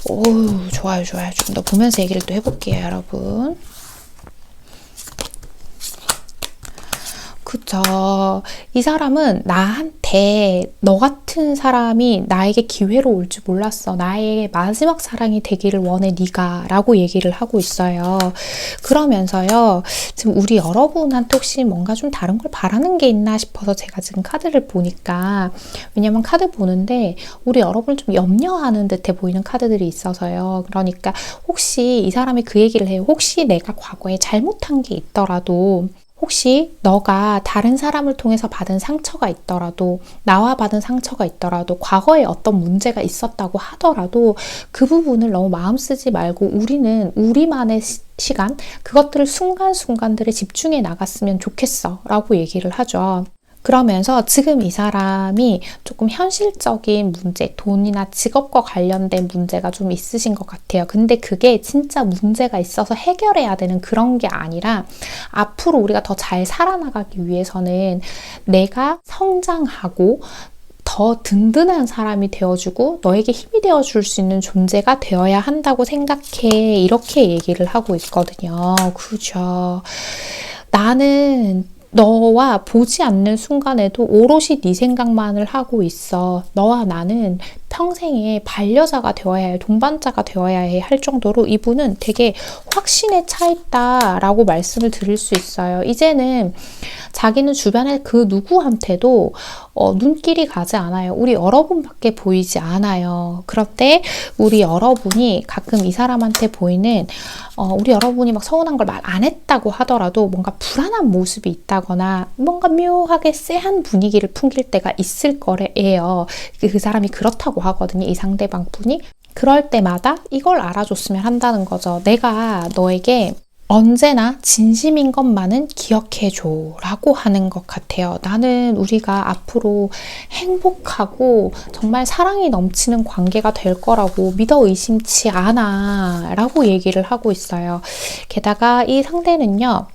Speaker 1: 오, 좋아요, 좋아요. 좀 더 보면서 얘기를 또 해볼게요, 여러분. 그쵸. 이 사람은 나한테 너 같은 사람이 나에게 기회로 올 줄 몰랐어. 나의 마지막 사랑이 되기를 원해 네가 라고 얘기를 하고 있어요. 그러면서요, 지금 우리 여러분한테 혹시 뭔가 좀 다른 걸 바라는 게 있나 싶어서 제가 지금 카드를 보니까, 왜냐면 카드 보는데 우리 여러분을 좀 염려하는 듯해 보이는 카드들이 있어서요. 그러니까 혹시 이 사람이 그 얘기를 해요. 혹시 내가 과거에 잘못한 게 있더라도, 혹시 너가 다른 사람을 통해서 받은 상처가 있더라도, 나와 받은 상처가 있더라도, 과거에 어떤 문제가 있었다고 하더라도 그 부분을 너무 마음 쓰지 말고 우리는 우리만의 시간, 그것들을 순간순간들에 집중해 나갔으면 좋겠어 라고 얘기를 하죠. 그러면서 지금 이 사람이 조금 현실적인 문제, 돈이나 직업과 관련된 문제가 좀 있으신 것 같아요. 근데 그게 진짜 문제가 있어서 해결해야 되는 그런 게 아니라, 앞으로 우리가 더 잘 살아나가기 위해서는 내가 성장하고 더 든든한 사람이 되어주고 너에게 힘이 되어줄 수 있는 존재가 되어야 한다고 생각해. 이렇게 얘기를 하고 있거든요. 그죠? 나는 너와 보지 않는 순간에도 오롯이 네 생각만을 하고 있어. 너와 나는 평생에 반려자가 되어야 해, 동반자가 되어야 해 할 정도로 이분은 되게 확신에 차 있다라고 말씀을 드릴 수 있어요. 이제는 자기는 주변에 그 누구한테도 눈길이 가지 않아요. 우리 여러분밖에 보이지 않아요. 그럴 때 우리 여러분이 가끔 이 사람한테 보이는 우리 여러분이 막 서운한 걸 말 안 했다고 하더라도 뭔가 불안한 모습이 있다거나 뭔가 묘하게 쎄한 분위기를 풍길 때가 있을 거래요. 그 사람이 그렇다고 하거든요. 이 상대방 분이. 그럴 때마다 이걸 알아줬으면 한다는 거죠. 내가 너에게 언제나 진심인 것만은 기억해줘 라고 하는 것 같아요. 나는 우리가 앞으로 행복하고 정말 사랑이 넘치는 관계가 될 거라고 믿어 의심치 않아 라고 얘기를 하고 있어요. 게다가 이 상대는요,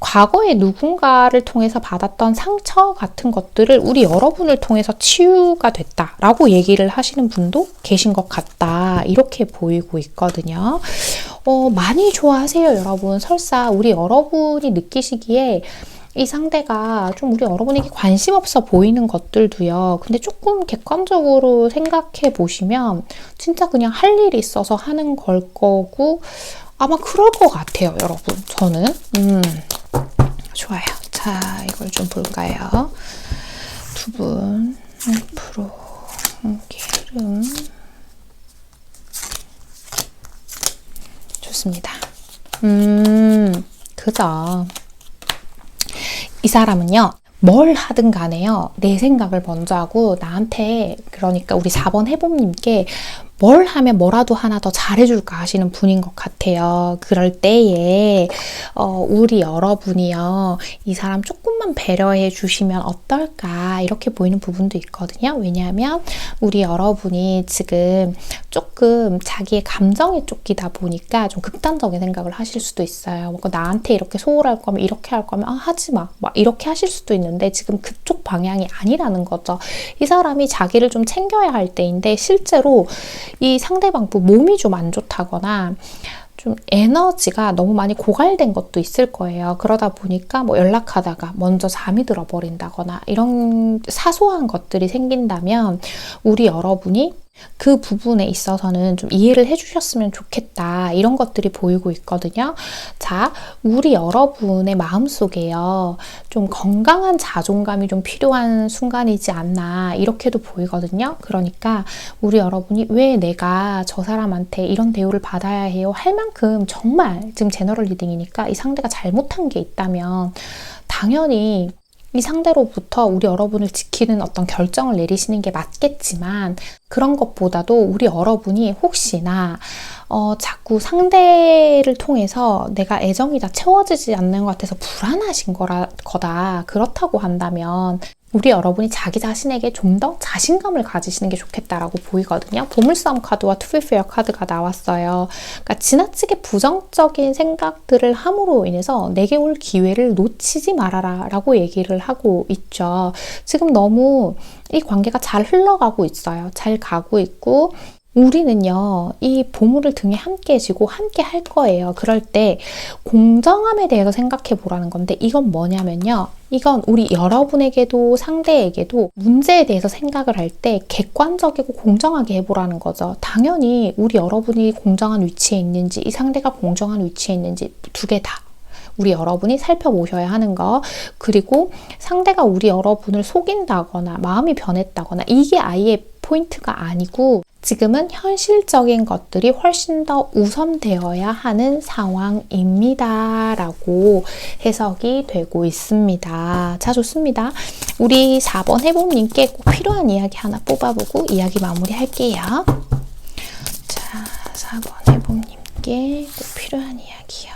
Speaker 1: 과거에 누군가를 통해서 받았던 상처 같은 것들을 우리 여러분을 통해서 치유가 됐다라고 얘기를 하시는 분도 계신 것 같다. 이렇게 보이고 있거든요. 많이 좋아하세요, 여러분. 설사 우리 여러분이 느끼시기에 이 상대가 좀 우리 여러분에게 관심 없어 보이는 것들도요. 근데 조금 객관적으로 생각해 보시면 진짜 그냥 할 일이 있어서 하는 걸 거고 아마 그럴 것 같아요, 여러분. 저는. 좋아요. 자, 이걸 좀 볼까요? 두 분, 1%, 기름. 좋습니다. 그죠. 이 사람은요, 뭘 하든 간에요, 내 생각을 먼저 하고 나한테, 그러니까 우리 4번 해봄님께 뭘 하면 뭐라도 하나 더 잘해줄까 하시는 분인 것 같아요. 그럴 때에 우리 여러분이요, 이 사람 조금만 배려해 주시면 어떨까 이렇게 보이는 부분도 있거든요. 왜냐하면 우리 여러분이 지금 조금 자기의 감정에 쫓기다 보니까 좀 극단적인 생각을 하실 수도 있어요. 뭔가 나한테 이렇게 소홀할 거면 이렇게 할 거면 하지 마, 막 이렇게 하실 수도 있는데 지금 그쪽 방향이 아니라는 거죠. 이 사람이 자기를 좀 챙겨야 할 때인데 실제로 이 상대방 몸이 좀 안 좋다거나 좀 에너지가 너무 많이 고갈된 것도 있을 거예요. 그러다 보니까 뭐 연락하다가 먼저 잠이 들어버린다거나 이런 사소한 것들이 생긴다면 우리 여러분이 그 부분에 있어서는 좀 이해를 해주셨으면 좋겠다. 이런 것들이 보이고 있거든요. 자, 우리 여러분의 마음속에요, 좀 건강한 자존감이 좀 필요한 순간이지 않나 이렇게도 보이거든요. 그러니까 우리 여러분이 왜 내가 저 사람한테 이런 대우를 받아야 해요? 할 만큼 정말 지금 제너럴 리딩이니까 이 상대가 잘못한 게 있다면 당연히 이 상대로부터 우리 여러분을 지키는 어떤 결정을 내리시는 게 맞겠지만 그런 것보다도 우리 여러분이 혹시나 자꾸 상대를 통해서 내가 애정이 다 채워지지 않는 것 같아서 불안하신 거다. 그렇다고 한다면 우리 여러분이 자기 자신에게 좀 더 자신감을 가지시는 게 좋겠다라고 보이거든요. 보물싸움 카드와 투비페어 카드가 나왔어요. 그러니까 지나치게 부정적인 생각들을 함으로 인해서 내게 올 기회를 놓치지 말아라 라고 얘기를 하고 있죠. 지금 너무 이 관계가 잘 흘러가고 있어요. 잘 가고 있고 우리는요, 이 보물을 등에 함께 지고 함께 할 거예요. 그럴 때 공정함에 대해서 생각해 보라는 건데 이건 뭐냐면요, 이건 우리 여러분에게도 상대에게도 문제에 대해서 생각을 할 때 객관적이고 공정하게 해보라는 거죠. 당연히 우리 여러분이 공정한 위치에 있는지 이 상대가 공정한 위치에 있는지 두 개 다 우리 여러분이 살펴보셔야 하는 거. 그리고 상대가 우리 여러분을 속인다거나 마음이 변했다거나 이게 아예 포인트가 아니고 지금은 현실적인 것들이 훨씬 더 우선되어야 하는 상황입니다. 라고 해석이 되고 있습니다. 자, 좋습니다. 우리 4번 해봄님께 꼭 필요한 이야기 하나 뽑아보고 이야기 마무리할게요. 자, 4번 해봄님께 꼭 필요한 이야기요.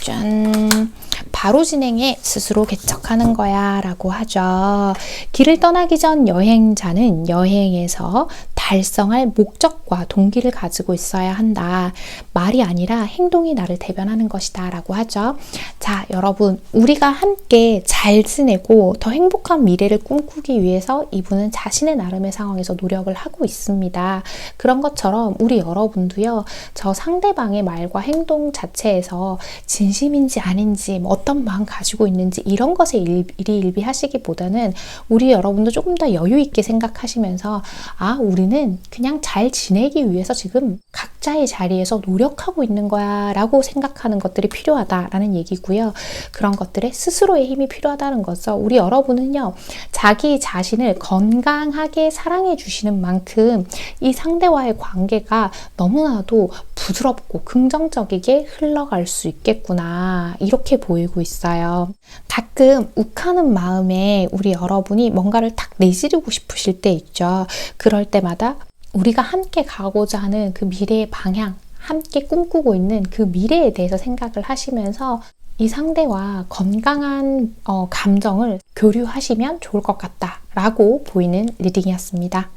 Speaker 1: 짠! 바로 진행해 스스로 개척하는 거야 라고 하죠. 길을 떠나기 전 여행자는 여행에서 달성할 목적과 동기를 가지고 있어야 한다. 말이 아니라 행동이 나를 대변하는 것이다 라고 하죠. 자, 자, 여러분, 우리가 함께 잘 지내고 더 행복한 미래를 꿈꾸기 위해서 이분은 자신의 나름의 상황에서 노력을 하고 있습니다. 그런 것처럼 우리 여러분도요, 저 상대방의 말과 행동 자체에서 진심인지 아닌지, 어떤 마음 가지고 있는지 이런 것에 일희일비하시기보다는 우리 여러분도 조금 더 여유 있게 생각하시면서 아, 우리는 그냥 잘 지내기 위해서 지금 각자의 자리에서 노력하고 있는 거야 라고 생각하는 것들이 필요하다라는 얘기고요. 그런 것들에 스스로의 힘이 필요하다는 거죠. 우리 여러분은요, 자기 자신을 건강하게 사랑해 주시는 만큼 이 상대와의 관계가 너무나도 부드럽고 긍정적이게 흘러갈 수 있겠구나, 이렇게 보이고 있어요. 가끔 욱하는 마음에 우리 여러분이 뭔가를 탁 내지르고 싶으실 때 있죠. 그럴 때마다 우리가 함께 가고자 하는 그 미래의 방향, 함께 꿈꾸고 있는 그 미래에 대해서 생각을 하시면서 이 상대와 건강한 감정을 교류하시면 좋을 것 같다라고 보이는 리딩이었습니다.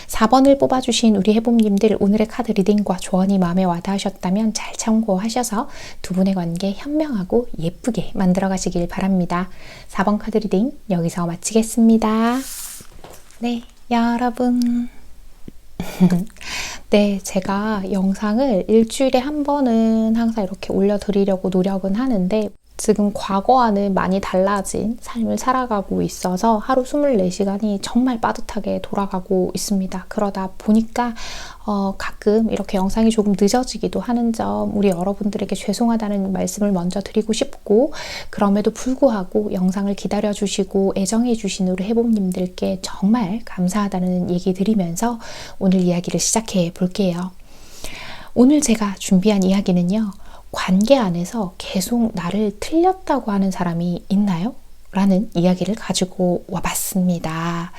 Speaker 1: 4번을 뽑아주신 우리 해봄님들, 오늘의 카드 리딩과 조언이 마음에 와닿으셨다면 잘 참고하셔서 두 분의 관계 현명하고 예쁘게 만들어 가시길 바랍니다. 4번 카드 리딩 여기서 마치겠습니다. 네, 여러분. 네, 제가 영상을 일주일에 한 번은 항상 이렇게 올려드리려고 노력은 하는데 지금 과거와는 많이 달라진 삶을 살아가고 있어서 하루 24시간이 정말 빠듯하게 돌아가고 있습니다. 그러다 보니까 가끔 이렇게 영상이 조금 늦어지기도 하는 점 우리 여러분들에게 죄송하다는 말씀을 먼저 드리고 싶고, 그럼에도 불구하고 영상을 기다려주시고 애정해주신 우리 해봄님들께 정말 감사하다는 얘기 드리면서 오늘 이야기를 시작해 볼게요. 오늘 제가 준비한 이야기는요, 관계 안에서 계속 나를 틀렸다고 하는 사람이 있나요? 라는 이야기를 가지고 와봤습니다.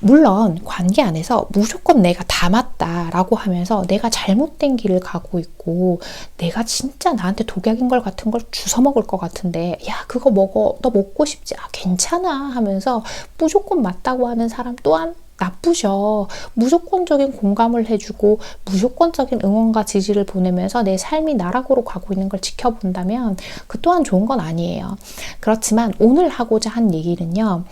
Speaker 1: 물론 관계 안에서 무조건 내가 다 맞다 라고 하면서 내가 잘못된 길을 가고 있고, 내가 진짜 나한테 독약인 걸 같은 걸 주워 먹을 것 같은데 야, 그거 먹어, 너 먹고 싶지? 아, 괜찮아 하면서 무조건 맞다고 하는 사람 또한 나쁘죠. 무조건적인 공감을 해주고 무조건적인 응원과 지지를 보내면서 내 삶이 나락으로 가고 있는 걸 지켜본다면 그 또한 좋은 건 아니에요. 그렇지만 오늘 하고자 한 얘기는요,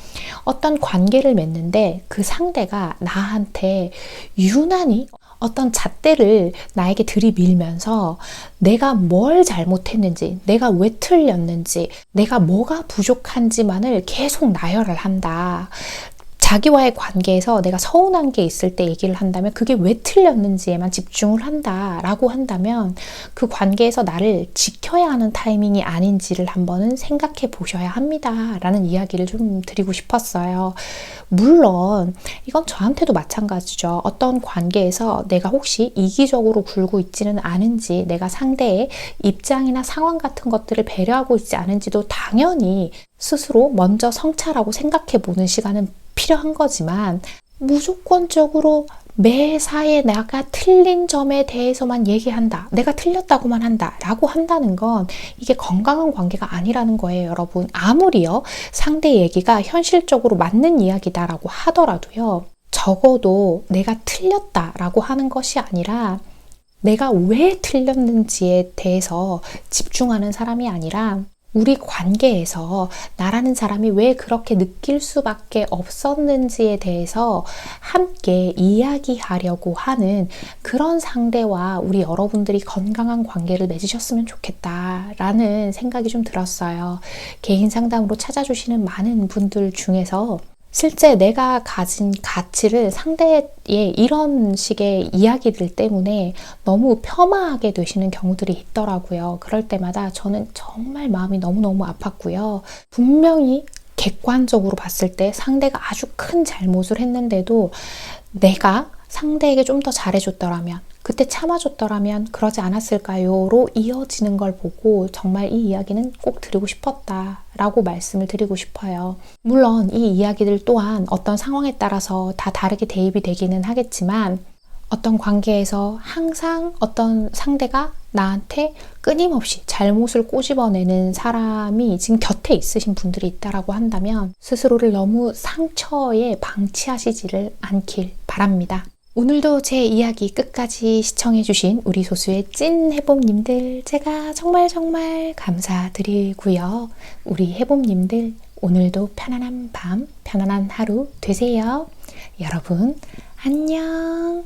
Speaker 1: 어떤 관계를 맺는데 그 상대가 나한테 유난히 어떤 잣대를 나에게 들이밀면서 내가 뭘 잘못했는지, 내가 왜 틀렸는지, 내가 뭐가 부족한지만을 계속 나열을 한다. 자기와의 관계에서 내가 서운한 게 있을 때 얘기를 한다면 그게 왜 틀렸는지에만 집중을 한다라고 한다면 그 관계에서 나를 지켜야 하는 타이밍이 아닌지를 한번은 생각해 보셔야 합니다라는 이야기를 좀 드리고 싶었어요. 물론 이건 저한테도 마찬가지죠. 어떤 관계에서 내가 혹시 이기적으로 굴고 있지는 않은지, 내가 상대의 입장이나 상황 같은 것들을 배려하고 있지 않은지도 당연히 스스로 먼저 성찰하고 생각해 보는 시간은 필요한 거지만, 무조건적으로 매사에 내가 틀린 점에 대해서만 얘기한다, 내가 틀렸다고만 한다 라고 한다는 건 이게 건강한 관계가 아니라는 거예요, 여러분. 아무리요 상대 얘기가 현실적으로 맞는 이야기다라고 하더라도요, 적어도 내가 틀렸다라고 하는 것이 아니라 내가 왜 틀렸는지에 대해서 집중하는 사람이 아니라 우리 관계에서 나라는 사람이 왜 그렇게 느낄 수밖에 없었는지에 대해서 함께 이야기하려고 하는 그런 상대와 우리 여러분들이 건강한 관계를 맺으셨으면 좋겠다라는 생각이 좀 들었어요. 개인 상담으로 찾아주시는 많은 분들 중에서 실제 내가 가진 가치를 상대의 이런 식의 이야기들 때문에 너무 폄하하게 되시는 경우들이 있더라고요. 그럴 때마다 저는 정말 마음이 너무너무 아팠고요. 분명히 객관적으로 봤을 때 상대가 아주 큰 잘못을 했는데도 내가 상대에게 좀 더 잘해줬더라면, 그때 참아줬더라면 그러지 않았을까요?로 이어지는 걸 보고 정말 이 이야기는 꼭 드리고 싶었다라고 말씀을 드리고 싶어요. 물론 이 이야기들 또한 어떤 상황에 따라서 다 다르게 대입이 되기는 하겠지만, 어떤 관계에서 항상 어떤 상대가 나한테 끊임없이 잘못을 꼬집어내는 사람이 지금 곁에 있으신 분들이 있다라고 한다면 스스로를 너무 상처에 방치하시지를 않길 바랍니다. 오늘도 제 이야기 끝까지 시청해주신 우리 소수의 찐 해봄님들 제가 정말 감사드리고요. 우리 해봄님들 오늘도 편안한 밤, 편안한 하루 되세요. 여러분 안녕.